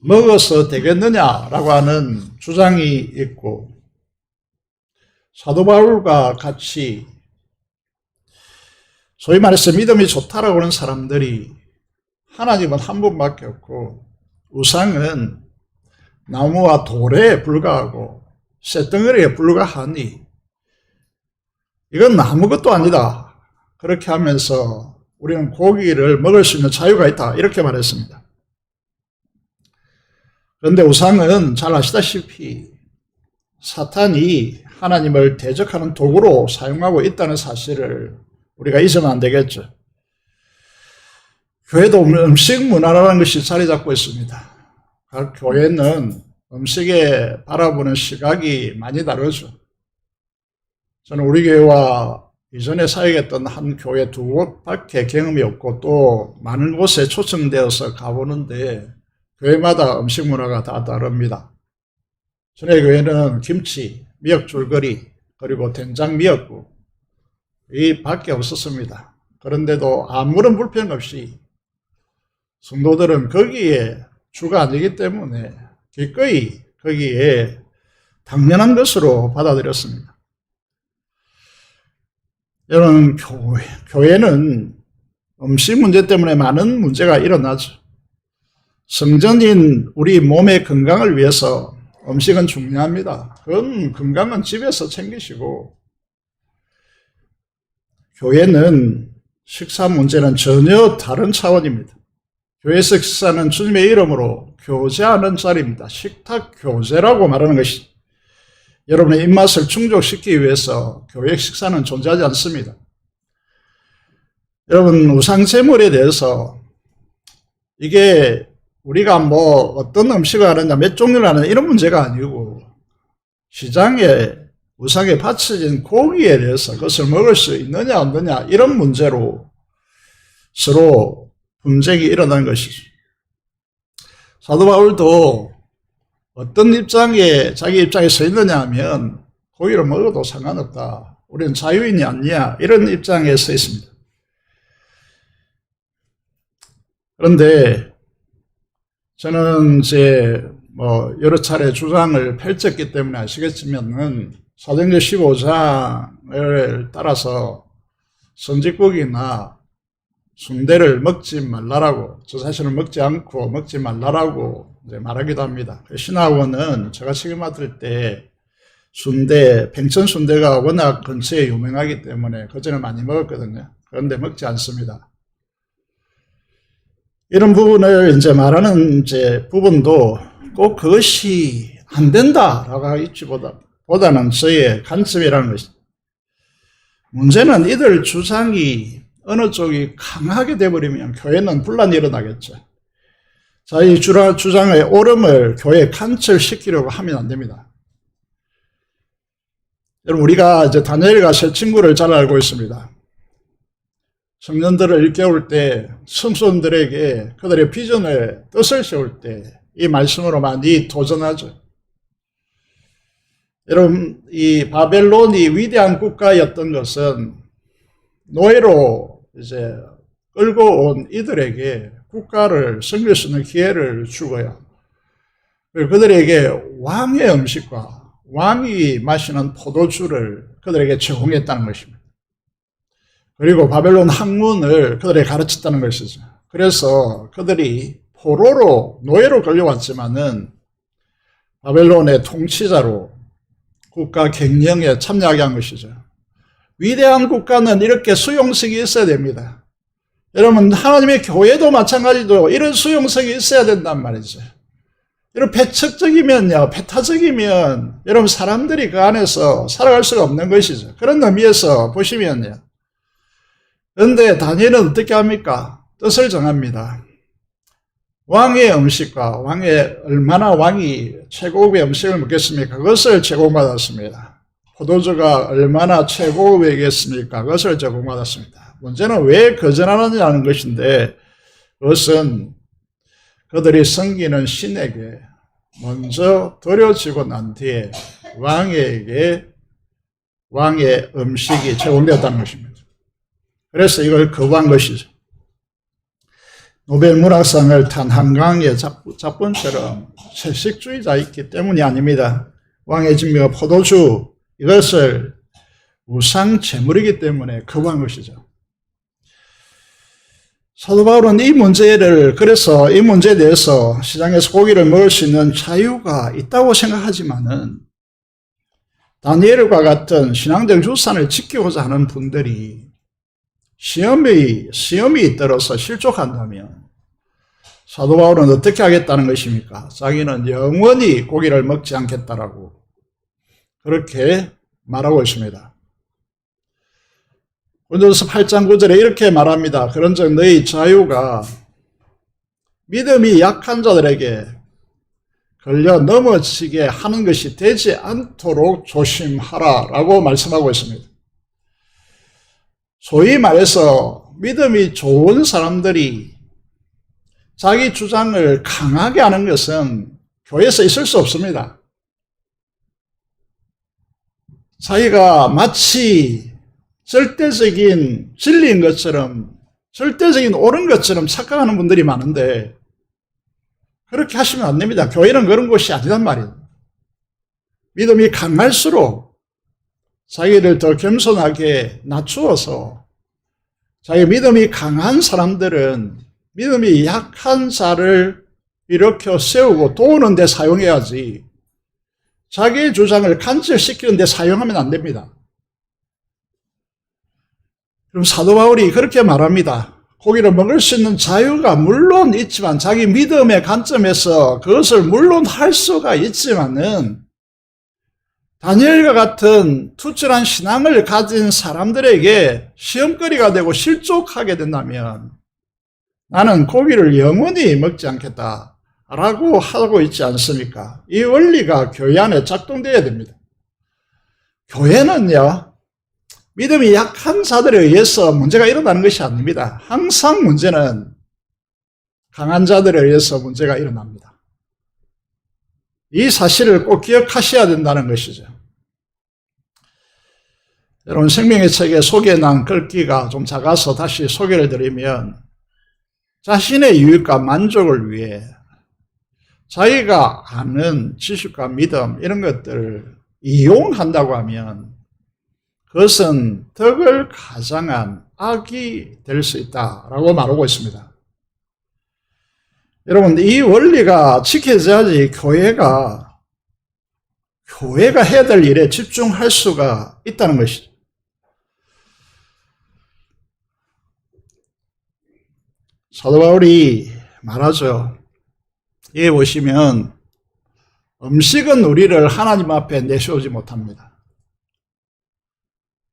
S4: 먹어서 되겠느냐라고 하는 주장이 있고, 사도 바울과 같이 소위 말해서 믿음이 좋다라고 하는 사람들이 하나님은 한 분밖에 없고 우상은 나무와 돌에 불과하고 쇳덩어리에 불과하니 이건 아무것도 아니다. 그렇게 하면서 우리는 고기를 먹을 수 있는 자유가 있다. 이렇게 말했습니다. 그런데 우상은 잘 아시다시피 사탄이 하나님을 대적하는 도구로 사용하고 있다는 사실을 우리가 잊으면 안 되겠죠. 교회도 음식 문화라는 것이 자리 잡고 있습니다. 각 교회는 음식에 바라보는 시각이 많이 다르죠. 저는 우리 교회와 이전에 사역했던 한 교회 두 곳밖에 경험이 없고 또 많은 곳에 초청되어서 가보는데 교회마다 음식 문화가 다 다릅니다. 전에 교회는 김치, 미역 줄거리, 그리고 된장 미역국 이 밖에 없었습니다. 그런데도 아무런 불편 없이 성도들은 거기에 주가 아니기 때문에 기꺼이 거기에 당연한 것으로 받아들였습니다. 여러분, 교회는 음식 문제 때문에 많은 문제가 일어나죠. 성전인 우리 몸의 건강을 위해서 음식은 중요합니다. 그건 건강은 집에서 챙기시고, 교회는 식사 문제는 전혀 다른 차원입니다. 교회에서 식사는 주님의 이름으로 교제하는 자리입니다. 식탁 교제라고 말하는 것이 여러분의 입맛을 충족시키기 위해서 교회 식사는 존재하지 않습니다. 여러분, 우상제물에 대해서 이게 우리가 어떤 음식을 하느냐, 몇 종류를 하느냐 이런 문제가 아니고 시장에 우상에 바쳐진 고기에 대해서 그것을 먹을 수 있느냐 없느냐 이런 문제로 서로 분쟁이 일어나는 것이죠. 사도 바울도 어떤 자기 입장에 서 있느냐 하면 고기를 먹어도 상관없다. 우리는 자유인이 아니야. 이런 입장에 서 있습니다. 그런데 저는 이제 여러 차례 주장을 펼쳤기 때문에 아시겠지만은 사도행전 15장을 따라서 선지국이나 순대를 먹지 말라라고, 저 자신을 먹지 않고 먹지 말라라고 이제 말하기도 합니다. 신학원은 제가 책임 맡을 때 순대, 팽천 순대가 워낙 근처에 유명하기 때문에 그전에 많이 먹었거든요. 그런데 먹지 않습니다. 이런 부분을 이제 말하는 이제 부분도 꼭 그것이 안 된다라고 하기보다는 저의 관점이라는 것입니다. 문제는 이들 주장이 어느 쪽이 강하게 되어버리면 교회는 분란이 일어나겠죠. 자기 주장의 옳음을 교회에 관철시키려고 하면 안 됩니다. 여러분, 우리가 이제 다니엘과 새 친구를 잘 알고 있습니다. 청년들을 일깨울 때, 청소년들에게 그들의 비전을, 뜻을 세울 때 이 말씀으로 많이 도전하죠. 여러분, 이 바벨론이 위대한 국가였던 것은 노예로 이제 끌고 온 이들에게 국가를 섬길 수 있는 기회를 주고요. 그리고 그들에게 왕의 음식과 왕이 마시는 포도주를 그들에게 제공했다는 것입니다. 그리고 바벨론 학문을 그들에게 가르쳤다는 것이죠. 그래서 그들이 포로로, 노예로 끌려왔지만은 바벨론의 통치자로 국가 경영에 참여하게 한 것이죠. 위대한 국가는 이렇게 수용성이 있어야 됩니다. 여러분, 하나님의 교회도 마찬가지로 이런 수용성이 있어야 된단 말이죠. 이런 배척적이면요, 배타적이면 여러분 사람들이 그 안에서 살아갈 수가 없는 것이죠. 그런 의미에서 보시면요. 그런데 다니엘은 어떻게 합니까? 뜻을 정합니다. 왕의 음식과 얼마나 왕이 최고급의 음식을 먹겠습니까? 그것을 제공받았습니다. 포도주가 얼마나 최고급이겠습니까? 그것을 제공받았습니다. 문제는 왜 거절하느냐는 것인데, 그것은 그들이 섬기는 신에게 먼저 드려지고 난 뒤에 왕에게 왕의 음식이 제공되었다는 것입니다. 그래서 이걸 거부한 것이죠. 노벨 문학상을 탄 한강의 작품처럼 채식주의자이기 때문이 아닙니다. 왕의 진미가 포도주, 이것을 우상 제물이기 때문에 거부한 것이죠. 사도 바울은 그래서 이 문제에 대해서 시장에서 고기를 먹을 수 있는 자유가 있다고 생각하지만은 다니엘과 같은 신앙적 유산을 지키고자 하는 분들이 시험이 들어서 실족한다면 사도 바울은 어떻게 하겠다는 것입니까? 자기는 영원히 고기를 먹지 않겠다라고 그렇게 말하고 있습니다. 고린도서 8장 9절에 이렇게 말합니다. 그런즉 너희 자유가 믿음이 약한 자들에게 걸려 넘어지게 하는 것이 되지 않도록 조심하라라고 말씀하고 있습니다. 소위 말해서 믿음이 좋은 사람들이 자기 주장을 강하게 하는 것은 교회에서 있을 수 없습니다. 자기가 마치 절대적인 진리인 것처럼, 절대적인 옳은 것처럼 착각하는 분들이 많은데 그렇게 하시면 안 됩니다. 교회는 그런 곳이 아니란 말이에요. 믿음이 강할수록 자기를 더 겸손하게 낮추어서 자기 믿음이 강한 사람들은 믿음이 약한 자를 일으켜 세우고 도우는 데 사용해야지 자기의 주장을 간철시키는 데 사용하면 안 됩니다. 그럼 사도 바울이 그렇게 말합니다. 고기를 먹을 수 있는 자유가 물론 있지만 자기 믿음의 관점에서 그것을 물론 할 수가 있지만은 다니엘과 같은 투철한 신앙을 가진 사람들에게 시험거리가 되고 실족하게 된다면 나는 고기를 영원히 먹지 않겠다라고 하고 있지 않습니까? 이 원리가 교회 안에 작동되어야 됩니다. 교회는요, 믿음이 약한 자들에 의해서 문제가 일어나는 것이 아닙니다. 항상 문제는 강한 자들에 의해서 문제가 일어납니다. 이 사실을 꼭 기억하셔야 된다는 것이죠. 여러분 생명의 책에 소개에 난 글귀가 좀 작아서 다시 소개를 드리면 자신의 유익과 만족을 위해 자기가 아는 지식과 믿음 이런 것들을 이용한다고 하면 그것은 덕을 가장한 악이 될 수 있다라고 말하고 있습니다. 여러분 이 원리가 지켜져야지 교회가 해야 될 일에 집중할 수가 있다는 것이죠. 사도 바울이 말하죠. 여기 보시면 음식은 우리를 하나님 앞에 내세우지 못합니다.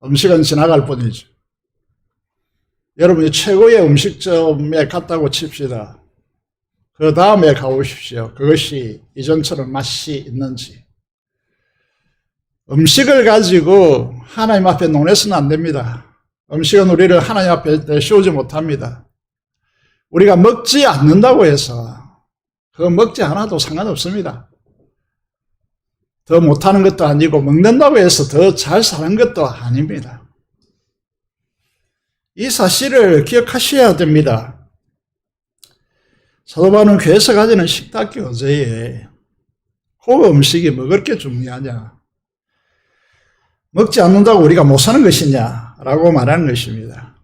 S4: 음식은 지나갈 뿐이죠. 여러분이 최고의 음식점에 갔다고 칩시다. 그 다음에 가보십시오. 그것이 이전처럼 맛이 있는지. 음식을 가지고 하나님 앞에 논해서는 안 됩니다. 음식은 우리를 하나님 앞에 내세우지 못합니다. 우리가 먹지 않는다고 해서 그거 먹지 않아도 상관없습니다. 더 못하는 것도 아니고 먹는다고 해서 더 잘 사는 것도 아닙니다. 이 사실을 기억하셔야 됩니다. 사도 바울은 교회에서 가지는 식탁 교제에 그 음식이 뭐 그렇게 중요하냐, 먹지 않는다고 우리가 못 사는 것이냐 라고 말하는 것입니다.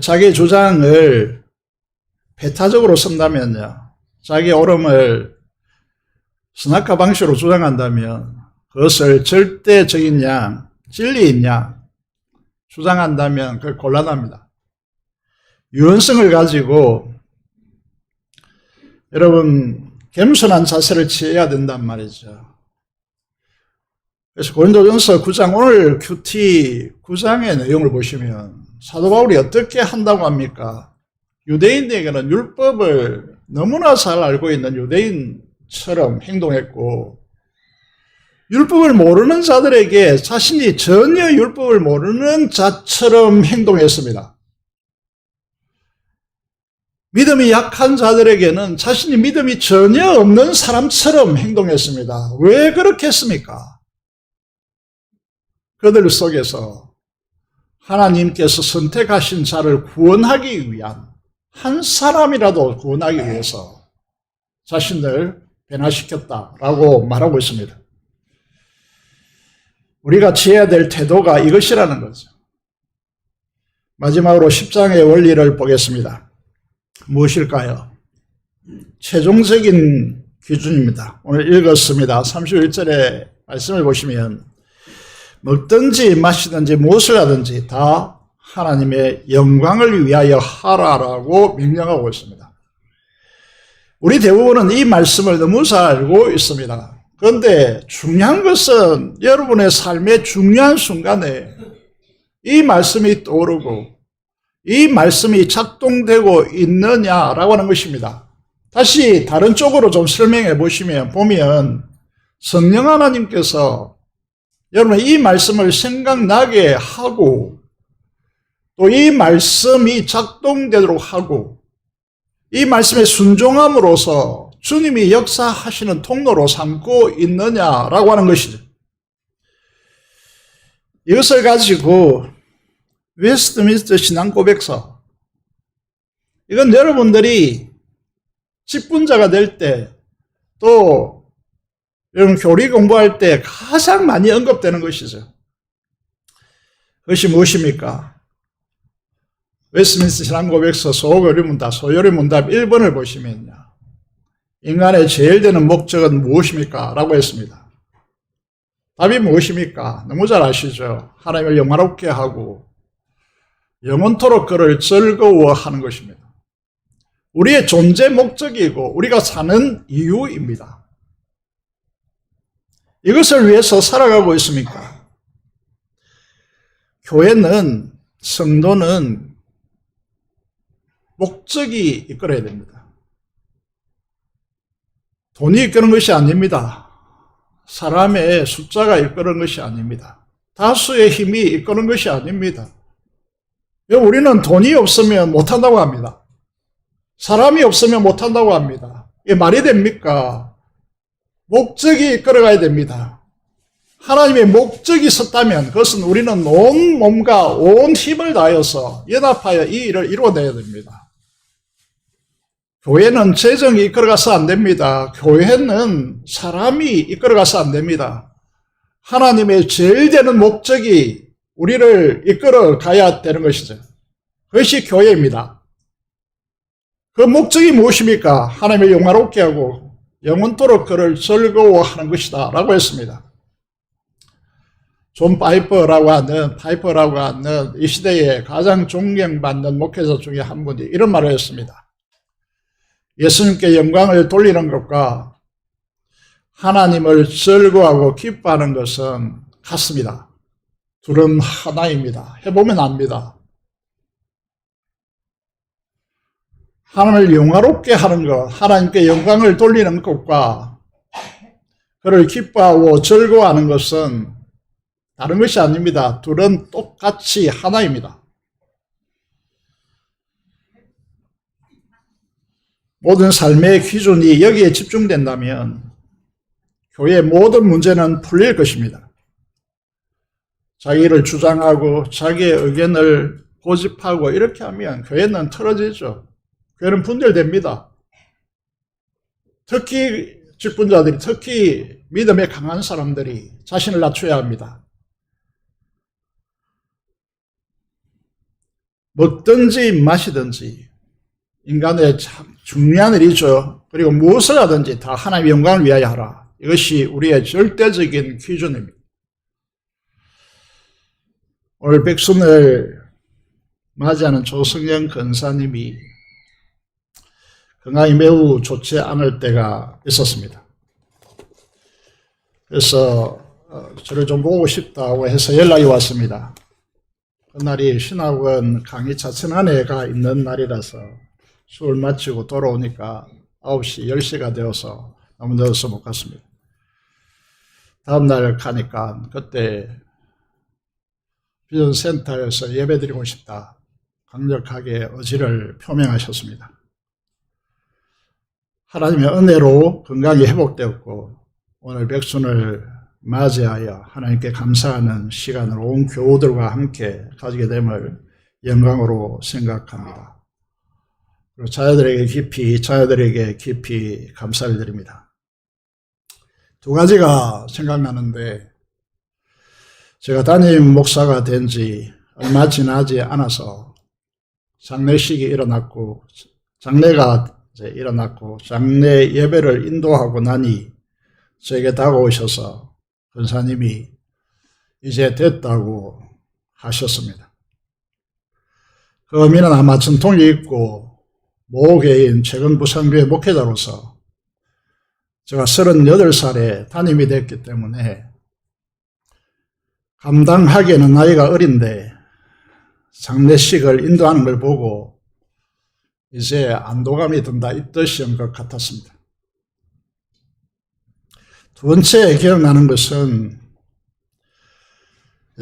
S4: 자기의 주장을 배타적으로 쓴다면요, 자기의 옳음을 선악과 방식으로 주장한다면 그것을 절대적인 양, 진리인 양 주장한다면 그걸 곤란합니다. 유연성을 가지고 여러분 겸손한 자세를 취해야 된단 말이죠. 그래서 고린도전서 9장 오늘 큐티 9장의 내용을 보시면 사도 바울이 어떻게 한다고 합니까? 유대인에게는 율법을 너무나 잘 알고 있는 유대인처럼 행동했고 율법을 모르는 자들에게 자신이 전혀 율법을 모르는 자처럼 행동했습니다. 믿음이 약한 자들에게는 자신이 믿음이 전혀 없는 사람처럼 행동했습니다. 왜 그렇게 했습니까? 그들 속에서 하나님께서 선택하신 자를 구원하기 위한 한 사람이라도 구원하기 위해서 자신을 변화시켰다라고 말하고 있습니다. 우리가 취해야 될 태도가 이것이라는 거죠. 마지막으로 10장의 원리를 보겠습니다. 무엇일까요? 최종적인 기준입니다. 오늘 읽었습니다. 31절의 말씀을 보시면 먹든지 마시든지 무엇을 하든지 다 하나님의 영광을 위하여 하라라고 명령하고 있습니다. 우리 대부분은 이 말씀을 너무 잘 알고 있습니다. 그런데 중요한 것은 여러분의 삶의 중요한 순간에 이 말씀이 떠오르고 이 말씀이 작동되고 있느냐라고 하는 것입니다. 다시 다른 쪽으로 좀 설명해 보면 성령 하나님께서 여러분 이 말씀을 생각나게 하고 또 이 말씀이 작동되도록 하고 이 말씀에 순종함으로써 주님이 역사하시는 통로로 삼고 있느냐라고 하는 것이죠. 이것을 가지고 웨스트민스터 신앙고백서, 이건 여러분들이 직분자가 될 때 또 여러분 교리 공부할 때 가장 많이 언급되는 것이죠. 그것이 무엇입니까? 웨스트민스터 신앙고백서 소요리 문답 1번을 보시면요, 인간의 제일 되는 목적은 무엇입니까? 라고 했습니다. 답이 무엇입니까? 너무 잘 아시죠? 하나님을 영화롭게 하고 영원토록 그를 즐거워하는 것입니다. 우리의 존재 목적이고 우리가 사는 이유입니다. 이것을 위해서 살아가고 있습니까? 교회는, 성도는 목적이 이끌어야 됩니다. 돈이 이끄는 것이 아닙니다. 사람의 숫자가 이끄는 것이 아닙니다. 다수의 힘이 이끄는 것이 아닙니다. 우리는 돈이 없으면 못한다고 합니다. 사람이 없으면 못한다고 합니다. 이게 말이 됩니까? 목적이 이끌어가야 됩니다. 하나님의 목적이 있었다면 그것은 우리는 온 몸과 온 힘을 다하여서 연합하여 이 일을 이루어내야 됩니다. 교회는 재정이 이끌어가서 안 됩니다. 교회는 사람이 이끌어가서 안 됩니다. 하나님의 제일 되는 목적이 우리를 이끌어 가야 되는 것이죠. 그것이 교회입니다. 그 목적이 무엇입니까? 하나님을 영화롭게 하고 영원토록 그를 즐거워하는 것이다 라고 했습니다. 존 파이퍼라고 하는 이 시대에 가장 존경받는 목회자 중에 한 분이 이런 말을 했습니다. 예수님께 영광을 돌리는 것과 하나님을 즐거워하고 기뻐하는 것은 같습니다. 둘은 하나입니다. 해보면 압니다. 하나님을 영화롭게 하는 것, 하나님께 영광을 돌리는 것과 그를 기뻐하고 즐거워하는 것은 다른 것이 아닙니다. 둘은 똑같이 하나입니다. 모든 삶의 기준이 여기에 집중된다면 교회의 모든 문제는 풀릴 것입니다. 자기를 주장하고 자기의 의견을 고집하고 이렇게 하면 교회는 틀어지죠. 교회는 분열됩니다. 특히 직분자들이, 특히 믿음에 강한 사람들이 자신을 낮춰야 합니다. 먹든지 마시든지 인간의 참 중요한 일이죠. 그리고 무엇을 하든지 다 하나님의 영광을 위하여 하라. 이것이 우리의 절대적인 기준입니다. 오늘 백순을 맞이하는 조승영 권사님이 건강이 매우 좋지 않을 때가 있었습니다. 그래서 저를 좀 보고 싶다고 해서 연락이 왔습니다. 그날이 신학원 강의 자천안회가 있는 날이라서 수업을 마치고 돌아오니까 9시, 10시가 되어서 너무 늦어서 못 갔습니다. 다음날 가니까 그때 비전센터에서 예배드리고 싶다 강력하게 의지를 표명하셨습니다. 하나님의 은혜로 건강이 회복되었고 오늘 백순을 맞이하여 하나님께 감사하는 시간을 온 교우들과 함께 가지게 됨을 영광으로 생각합니다. 그리고 자녀들에게 깊이 감사를 드립니다. 두 가지가 생각나는데 제가 담임 목사가 된 지 얼마 지나지 않아서 장례식이 일어났고 장례가 일어났고 장례 예배를 인도하고 나니 저에게 다가오셔서 권사님이 이제 됐다고 하셨습니다. 그 의미는 아마 전통이 있고 모교인 최근부산교회 목회자로서 제가 38살에 담임이 됐기 때문에 감당하기에는 나이가 어린데 장례식을 인도하는 걸 보고 이제 안도감이 든다 이 뜻인 것 같았습니다. 두 번째 기억나는 것은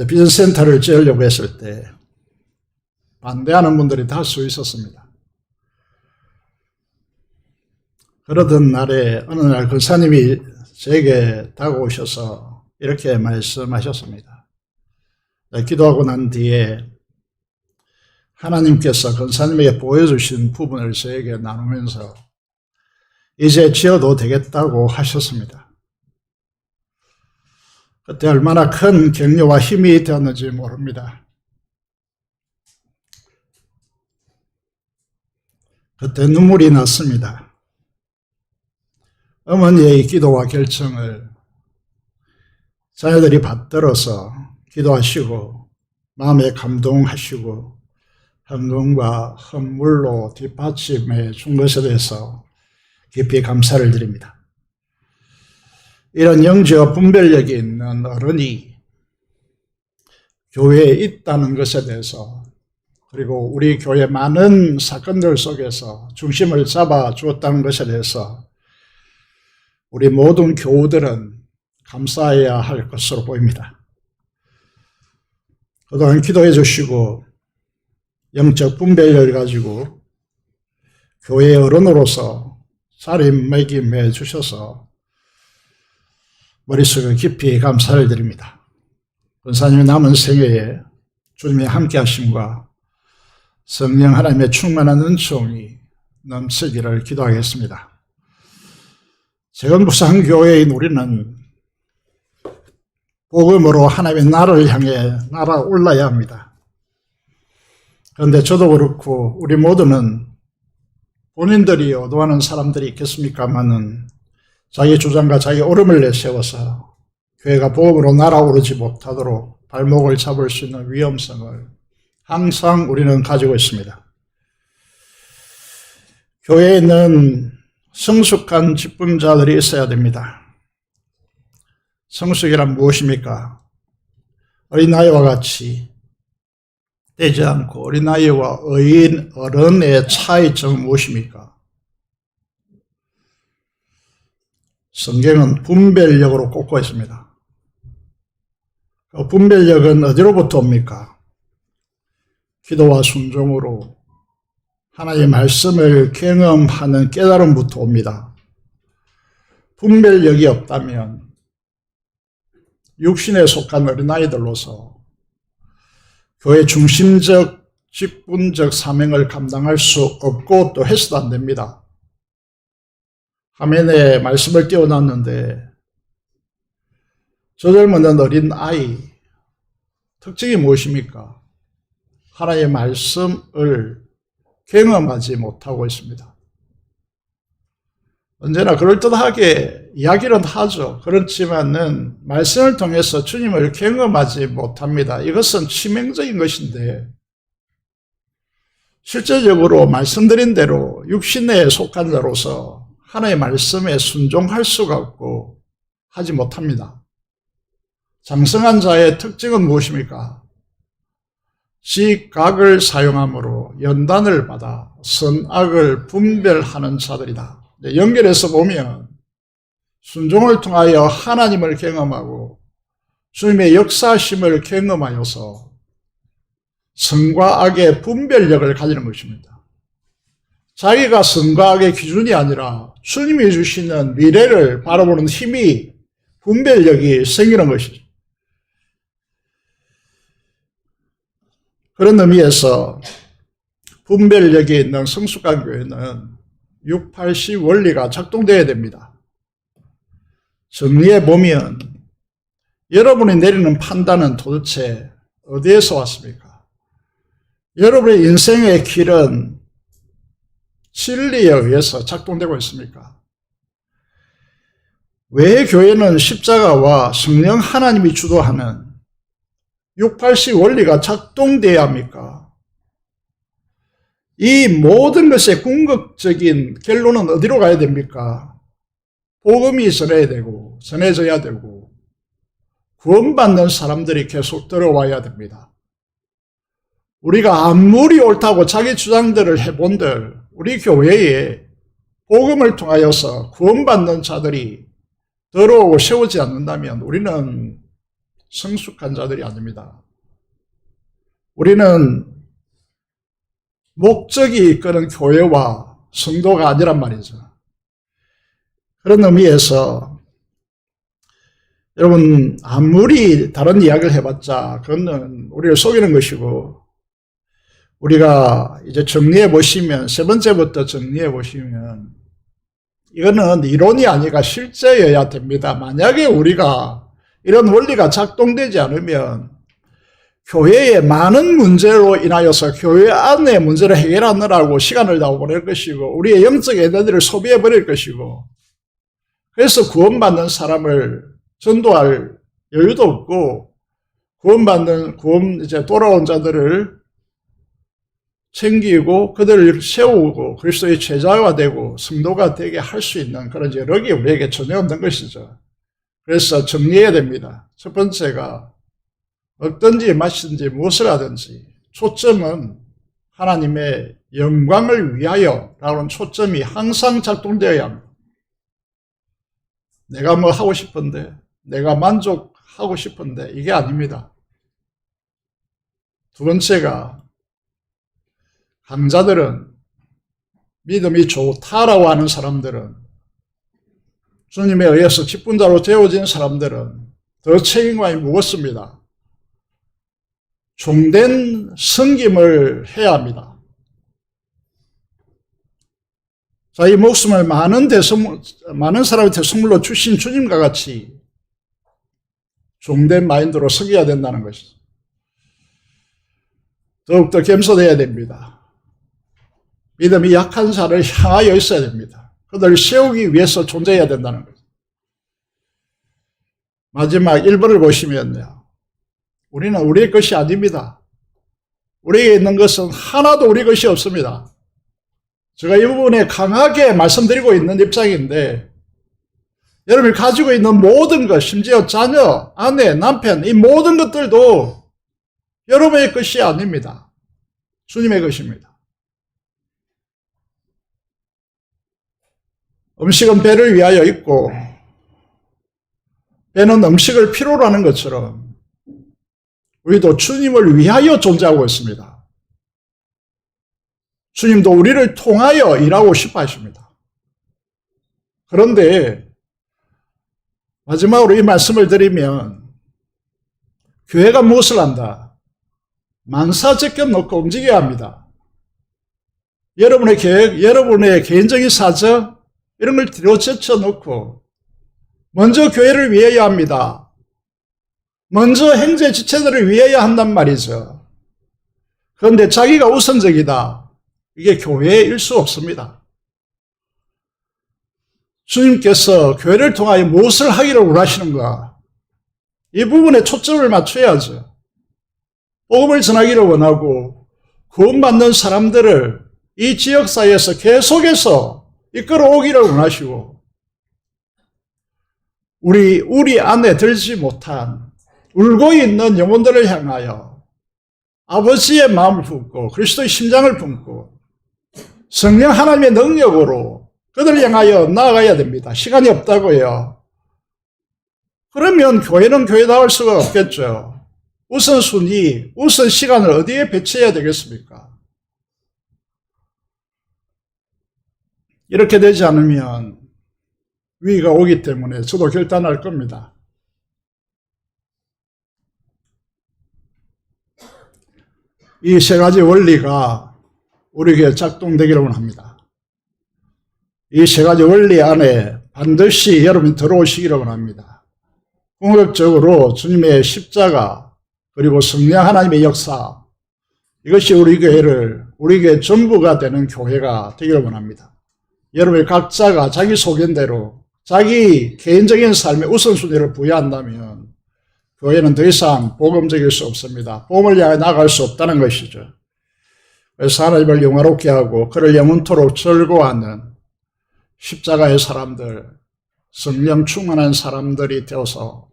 S4: 비전센터를 지으려고 했을 때 반대하는 분들이 다수 있었습니다. 그러던 날에 어느 날 권사님이 제게 다가오셔서 이렇게 말씀하셨습니다. 기도하고 난 뒤에 하나님께서 권사님에게 보여주신 부분을 저에게 나누면서 이제 지어도 되겠다고 하셨습니다. 그때 얼마나 큰 격려와 힘이 되었는지 모릅니다. 그때 눈물이 났습니다. 어머니의 기도와 결정을 자녀들이 받들어서 기도하시고 마음에 감동하시고 헌금과 헌물로 뒷받침해 준 것에 대해서 깊이 감사를 드립니다. 이런 영적 분별력이 있는 어른이 교회에 있다는 것에 대해서 그리고 우리 교회 많은 사건들 속에서 중심을 잡아 주었다는 것에 대해서 우리 모든 교우들은 감사해야 할 것으로 보입니다. 그동안 기도해 주시고 영적 분별력을 가지고 교회의 어른으로서 자리매김해 주셔서 머릿속에 깊이 감사를 드립니다. 권사님의 남은 생애에 주님의 함께 하심과 성령 하나님의 충만한 은총이 넘치기를 기도하겠습니다. 재건부상교회인 우리는 복음으로 하나님의 나라를 향해 날아올라야 합니다. 그런데 저도 그렇고 우리 모두는 본인들이 어도하는 사람들이 있겠습니까마는 자기 주장과 자기 오름을 내세워서 교회가 복음으로 날아오르지 못하도록 발목을 잡을 수 있는 위험성을 항상 우리는 가지고 있습니다. 교회에는 성숙한 직분자들이 있어야 됩니다. 성숙이란 무엇입니까? 어린아이와 같이 되지 않고 어린아이와 어른의 차이점은 무엇입니까? 성경은 분별력으로 꼽고 있습니다. 그 분별력은 어디로부터 옵니까? 기도와 순종으로 하나님의 말씀을 경험하는 깨달음부터 옵니다. 분별력이 없다면 육신에 속한 어린아이들로서 교회 중심적 직분적 사명을 감당할 수 없고 또 해서도 안 됩니다. 화면에 말씀을 띄워놨는데 저 젊은 어린아이 특징이 무엇입니까? 하나님의 말씀을 경험하지 못하고 있습니다. 언제나 그럴듯하게 이야기는 하죠. 그렇지만은 말씀을 통해서 주님을 경험하지 못합니다. 이것은 치명적인 것인데 실제적으로 말씀드린 대로 육신에 속한 자로서 하나님의 말씀에 순종할 수가 없고 하지 못합니다. 장성한 자의 특징은 무엇입니까? 지각을 사용함으로 연단을 받아 선악을 분별하는 자들이다. 연결해서 보면 순종을 통하여 하나님을 경험하고 주님의 역사심을 경험하여서 선과 악의 분별력을 가지는 것입니다. 자기가 선과 악의 기준이 아니라 주님이 주시는 미래를 바라보는 힘이 분별력이 생기는 것이죠. 그런 의미에서 분별력이 있는 성숙한 교회는 680 원리가 작동되어야 됩니다. 정리해 보면 여러분이 내리는 판단은 도대체 어디에서 왔습니까? 여러분의 인생의 길은 진리에 의해서 작동되고 있습니까? 왜 교회는 십자가와 성령 하나님이 주도하는 680 원리가 작동돼야 합니까? 이 모든 것의 궁극적인 결론은 어디로 가야 됩니까? 복음이 전해져야 되고 구원받는 사람들이 계속 들어와야 됩니다. 우리가 아무리 옳다고 자기 주장들을 해본들 우리 교회에 복음을 통하여서 구원받는 자들이 들어오고 세우지 않는다면 우리는 성숙한 자들이 아닙니다. 우리는 목적이 이끄는 교회와 성도가 아니란 말이죠. 그런 의미에서 여러분 아무리 다른 이야기를 해봤자 그거는 우리를 속이는 것이고 우리가 이제 정리해 보시면 세 번째부터 정리해 보시면 이거는 이론이 아니라 실제여야 됩니다. 만약에 우리가 이런 원리가 작동되지 않으면 교회의 많은 문제로 인하여서 교회 안의 문제를 해결하느라고 시간을 다 보낼 것이고 우리의 영적 에너지를 소비해 버릴 것이고 그래서 구원받는 사람을 전도할 여유도 없고 이제 돌아온 자들을 챙기고 그들을 세우고 그리스도의 제자가 되고 성도가 되게 할 수 있는 그런 여력이 우리에게 전혀 없는 것이죠. 그래서 정리해야 됩니다. 첫 번째가 어떤지 마시든지 무엇을 하든지 초점은 하나님의 영광을 위하여 라는 초점이 항상 작동되어야 합니다. 내가 뭐 하고 싶은데 내가 만족하고 싶은데 이게 아닙니다. 두 번째가 강자들은 믿음이 좋다라고 하는 사람들은 주님에 의해서 직분자로 되어진 사람들은 더 책임감이 무겁습니다. 종된 섬김을 해야 합니다. 자기 목숨을 많은 사람한테 선물로 주신 주님과 같이 종된 마인드로 섬겨야 된다는 것이죠. 더욱더 겸손해야 됩니다. 믿음이 약한 자를 향하여 있어야 됩니다. 그들을 세우기 위해서 존재해야 된다는 거죠. 마지막 1번을 보시면요. 우리는 우리의 것이 아닙니다. 우리에게 있는 것은 하나도 우리 것이 없습니다. 제가 이 부분에 강하게 말씀드리고 있는 입장인데, 여러분이 가지고 있는 모든 것, 심지어 자녀, 아내, 남편, 이 모든 것들도 여러분의 것이 아닙니다. 주님의 것입니다. 음식은 배를 위하여 있고, 배는 음식을 필요로 하는 것처럼 우리도 주님을 위하여 존재하고 있습니다. 주님도 우리를 통하여 일하고 싶어 하십니다. 그런데 마지막으로 이 말씀을 드리면, 교회가 무엇을 한다? 만사제껴 놓고 움직여야 합니다. 여러분의 계획, 여러분의 개인적인 사정, 이런 걸 뒤로 제쳐놓고 먼저 교회를 위해야 합니다. 먼저 행제 지체들을 위해야 한단 말이죠. 그런데 자기가 우선적이다. 이게 교회일 수 없습니다. 주님께서 교회를 통하여 무엇을 하기를 원하시는가? 이 부분에 초점을 맞춰야죠. 복음을 전하기를 원하고 구원받는 사람들을 이 지역사회에서 계속해서 이끌어오기를 원하시고, 우리 안에 들지 못한 울고 있는 영혼들을 향하여 아버지의 마음을 품고 그리스도의 심장을 품고 성령 하나님의 능력으로 그들을 향하여 나아가야 됩니다. 시간이 없다고요. 그러면 교회는 교회다울 수가 없겠죠. 우선순위, 우선 시간을 어디에 배치해야 되겠습니까? 이렇게 되지 않으면 위기가 오기 때문에 저도 결단할 겁니다. 이 세 가지 원리가 우리에게 작동되기를 원합니다. 이 세 가지 원리 안에 반드시 여러분이 들어오시기를 원합니다. 궁극적으로 주님의 십자가 그리고 성령 하나님의 역사, 이것이 우리 교회 전부가 되는 교회가 되기를 원합니다. 여러분 각자가 자기 소견대로 자기 개인적인 삶의 우선순위를 부여한다면 교회는 더 이상 복음적일 수 없습니다. 복음을 향해 나아갈 수 없다는 것이죠. 그래서 하나님을 영화롭게 하고 그를 영원토록 절거하는 십자가의 사람들, 성령 충만한 사람들이 되어서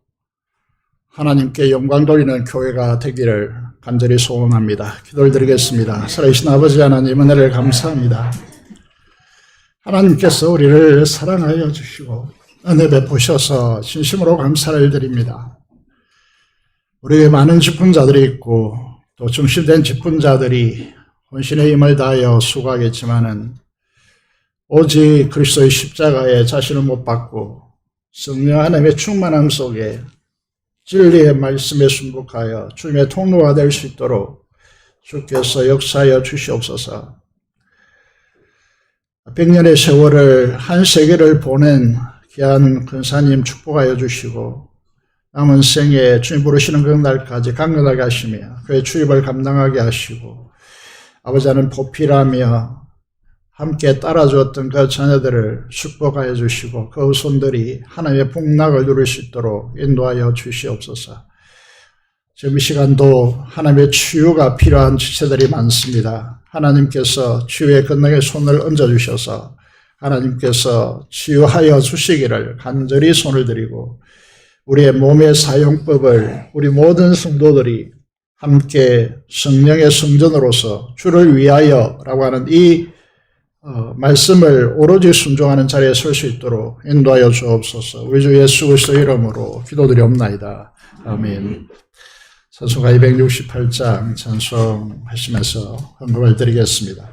S4: 하나님께 영광 돌리는 교회가 되기를 간절히 소원합니다. 기도를 드리겠습니다. 살아계신 아버지 하나님, 은혜를 감사합니다. 하나님께서 우리를 사랑하여 주시고 은혜 베푸셔서 진심으로 감사를 드립니다. 우리에게 많은 직분자들이 있고 또 중심된 직분자들이 혼신의 힘을 다하여 수고하겠지만은 오직 그리스도의 십자가에 자신을 못 박고 성령 하나님의 충만함 속에 진리의 말씀에 순복하여 주님의 통로가 될 수 있도록 주께서 역사하여 주시옵소서. 100년의 세월을 한 세계를 보낸 귀한 근사님 축복하여 주시고 남은 생에 주님 부르시는 그 날까지 강건하게 하시며 그의 출입을 감당하게 하시고 아버지는 보필하며 함께 따라주었던 그 자녀들을 축복하여 주시고 그 후손들이 하나님의 복락을 누릴 수 있도록 인도하여 주시옵소서. 지금 이 시간도 하나님의 치유가 필요한 지체들이 많습니다. 하나님께서 치유의 권능의 손을 얹어주셔서 하나님께서 치유하여 주시기를 간절히 손을 드리고 우리의 몸의 사용법을 우리 모든 성도들이 함께 성령의 성전으로서 주를 위하여라고 하는 이 말씀을 오로지 순종하는 자리에 설 수 있도록 인도하여 주옵소서. 우리 주 예수 그리스도의 이름으로 기도드리옵나이다. 아멘. 찬송가 268장 찬송하시면서 헌금을 드리겠습니다.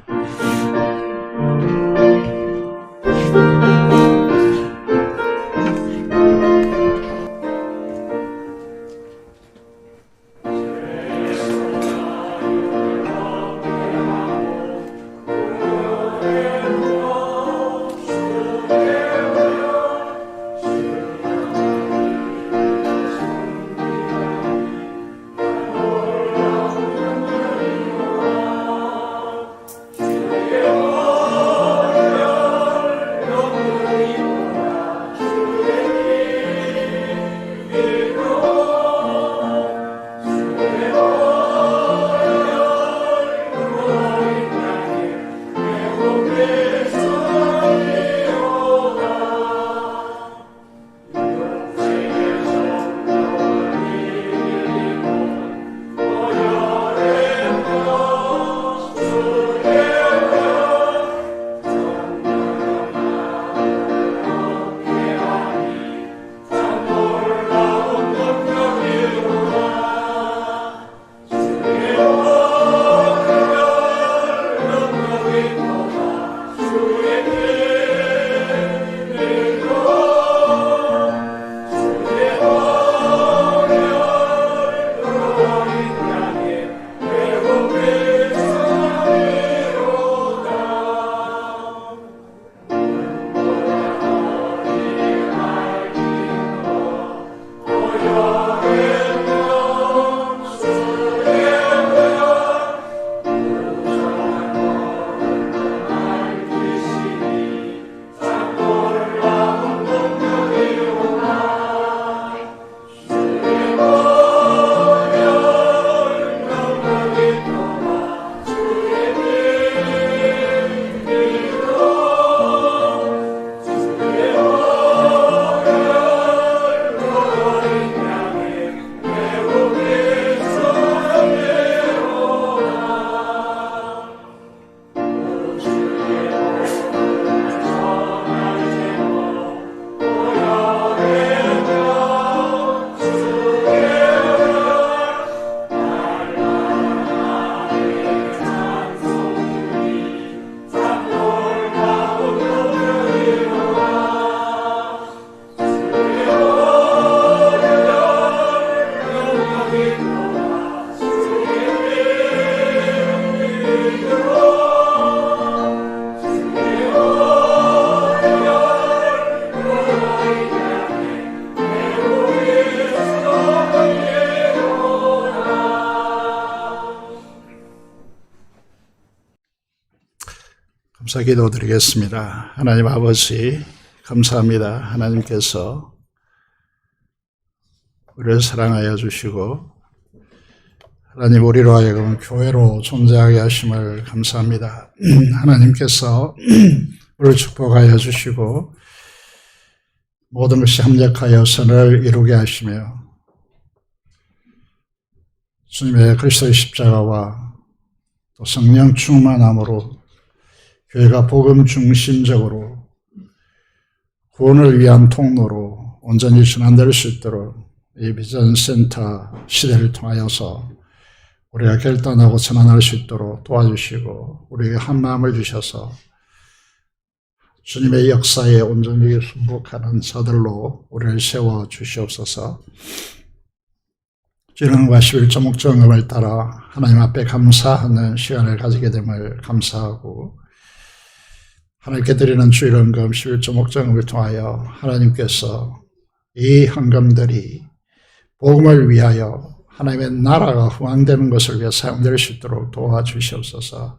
S4: 감사 기도드리겠습니다. 하나님 아버지, 감사합니다. 하나님께서 우리를 사랑하여 주시고 하나님 우리로 하여금 교회로 존재하게 하심을 감사합니다. 하나님께서 우리를 축복하여 주시고 모든 것이 합력하여 선을 이루게 하시며 주님의 그리스도의 십자가와 또 성령 충만함으로 교회가 복음 중심적으로 구원을 위한 통로로 온전히 전환될 수 있도록 이 비전 센터 시대를 통하여서 우리가 결단하고 전환할 수 있도록 도와주시고 우리에게 한 마음을 주셔서 주님의 역사에 온전히 순복하는 자들로 우리를 세워 주시옵소서. 주님과 11조 목적음을 따라 하나님 앞에 감사하는 시간을 가지게 됨을 감사하고 하나님께 드리는 주일헌금 11조 목적음을 통하여 하나님께서 이 헌금들이 복음을 위하여 하나님의 나라가 흥왕되는 것을 위해 사용될 수 있도록 도와주시옵소서.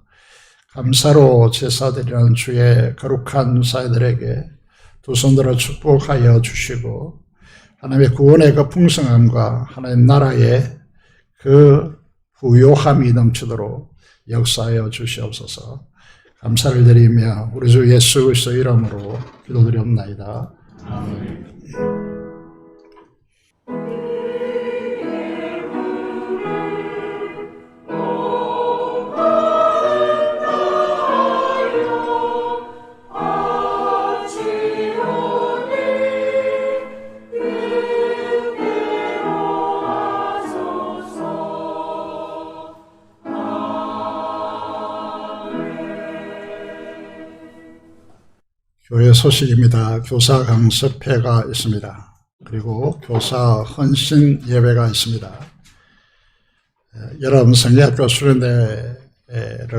S4: 감사로 제사드리는 주의 거룩한 사회들에게 두 손들어 축복하여 주시고 하나님의 구원의 그 풍성함과 하나님 나라의 그 부요함이 넘치도록 역사하여 주시옵소서. 감사를 드리며 우리 주 예수 그리스도 이름으로 기도드리옵나이다. 아멘. 교회 소식입니다. 교사 강습회가 있습니다. 그리고 교사 헌신 예배가 있습니다. 여러분 성리학교 수련회를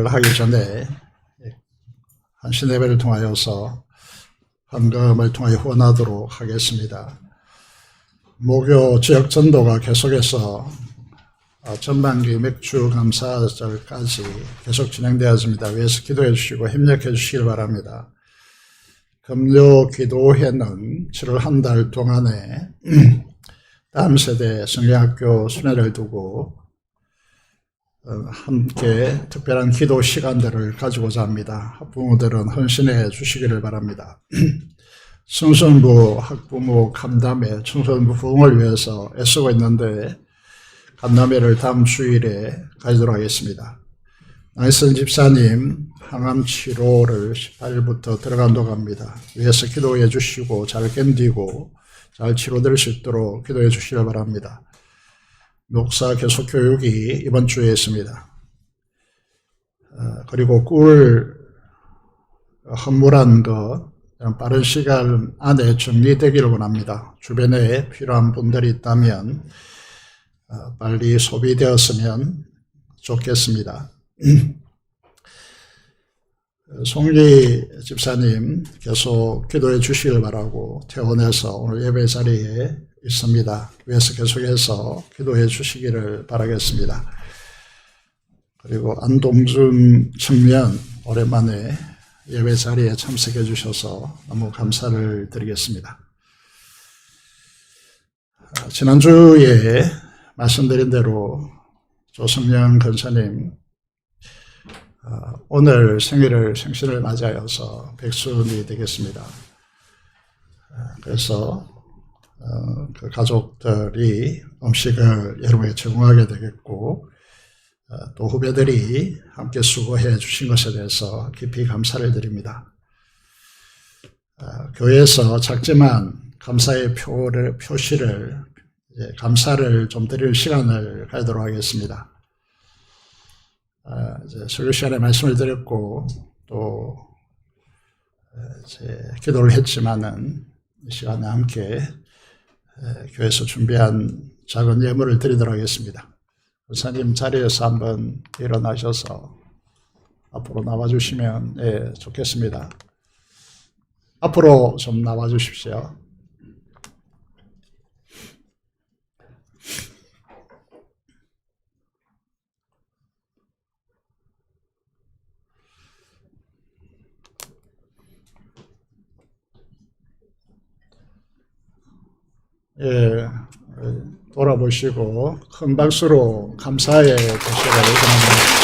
S4: 하기 전에 헌신 예배를 통하여서 헌금을 통하여 후원하도록 하겠습니다. 목요 지역 전도가 계속해서 전반기 맥주 감사절까지 계속 진행되었습니다. 위에서 기도해 주시고 협력해 주시길 바랍니다. 금요 기도회는 7월 한 달 동안에 다음 세대 성경학교 순회를 두고 함께 특별한 기도 시간들을 가지고자 합니다. 학부모들은 헌신해 주시기를 바랍니다. 청소년부 학부모 간담회, 청소년부 부흥을 위해서 애쓰고 있는데 간담회를 다음 주일에 가지도록 하겠습니다. 나이선 집사님 항암 치료를 18일부터 들어간다고 합니다. 위에서 기도해 주시고 잘 견디고 잘 치료될 수 있도록 기도해 주시길 바랍니다. 목사 계속 교육이 이번 주에 있습니다. 그리고 꿀 허물한 거 빠른 시간 안에 정리되기를 원합니다. 주변에 필요한 분들이 있다면 빨리 소비되었으면 좋겠습니다. 송리 집사님 계속 기도해 주시길 바라고 퇴원해서 오늘 예배 자리에 있습니다. 위에서 계속해서 기도해 주시기를 바라겠습니다. 그리고 안동준 청년 오랜만에 예배 자리에 참석해 주셔서 너무 감사를 드리겠습니다. 지난주에 말씀드린 대로 조성령 권사님 오늘 생신을 맞이하여서 백순이 되겠습니다. 그래서 그 가족들이 음식을 여러분에게 제공하게 되겠고 또 후배들이 함께 수고해 주신 것에 대해서 깊이 감사를 드립니다. 교회에서 작지만 감사의 표시를 감사를 좀 드릴 시간을 가지도록 하겠습니다. 이제 설교 시간에 말씀을 드렸고 또 기도를 했지만은 이 시간에 함께 교회에서 준비한 작은 예물을 드리도록 하겠습니다. 목사님 자리에서 한번 일어나셔서 앞으로 나와주시면 좋겠습니다. 앞으로 좀 나와주십시오. 돌아보시고 큰 박수로 감사의 도시를 전합니다.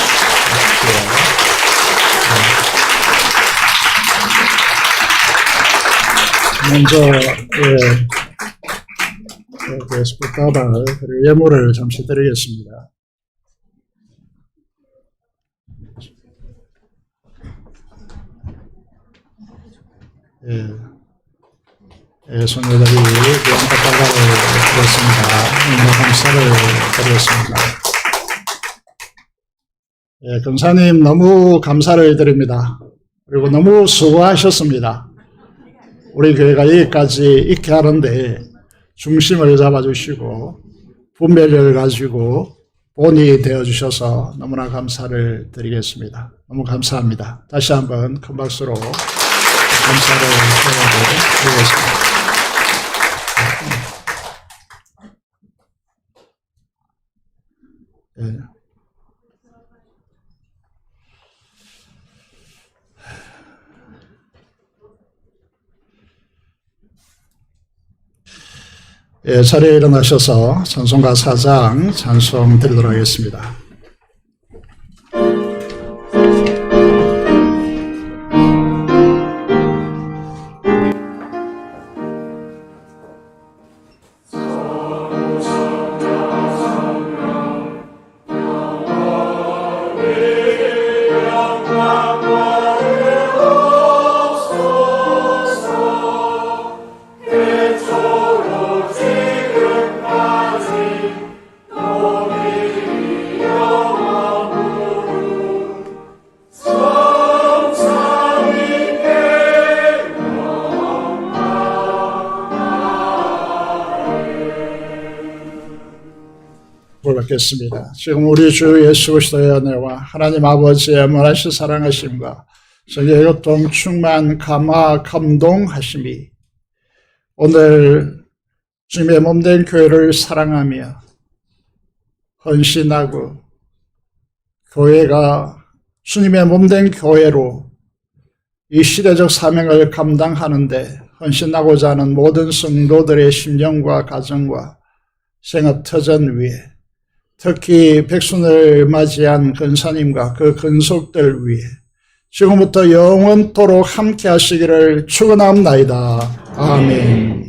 S4: 먼저 스포타발 그리고 예물을 잠시 드리겠습니다. 손녀들이 영가바가를 드렸습니다. 감사를 드리겠습니다. 권사님 너무 감사를 드립니다. 그리고 너무 수고하셨습니다. 우리 교회가 여기까지 있게 하는데 중심을 잡아주시고 분별력을 가지고 본이 되어주셔서 너무나 감사를 드리겠습니다. 너무 감사합니다. 다시 한번 큰 박수로 감사를 드리겠습니다. 자리에 일어나셔서 찬송가 4장 찬송 드리도록 하겠습니다. 받겠습니다. 지금 우리 주 예수 그리스도의 은혜와 하나님 아버지의 무한하신 사랑하심과 성령의 교통 충만 감화 감동하심이 오늘 주님의 몸된 교회를 사랑하며 헌신하고 교회가 주님의 몸된 교회로 이 시대적 사명을 감당하는데 헌신하고자 하는 모든 성도들의 심령과 가정과 생업 터전 위에 특히 백순을 맞이한 권사님과 그 근속들 위해 지금부터 영원토록 함께 하시기를 축원합니다. 아멘.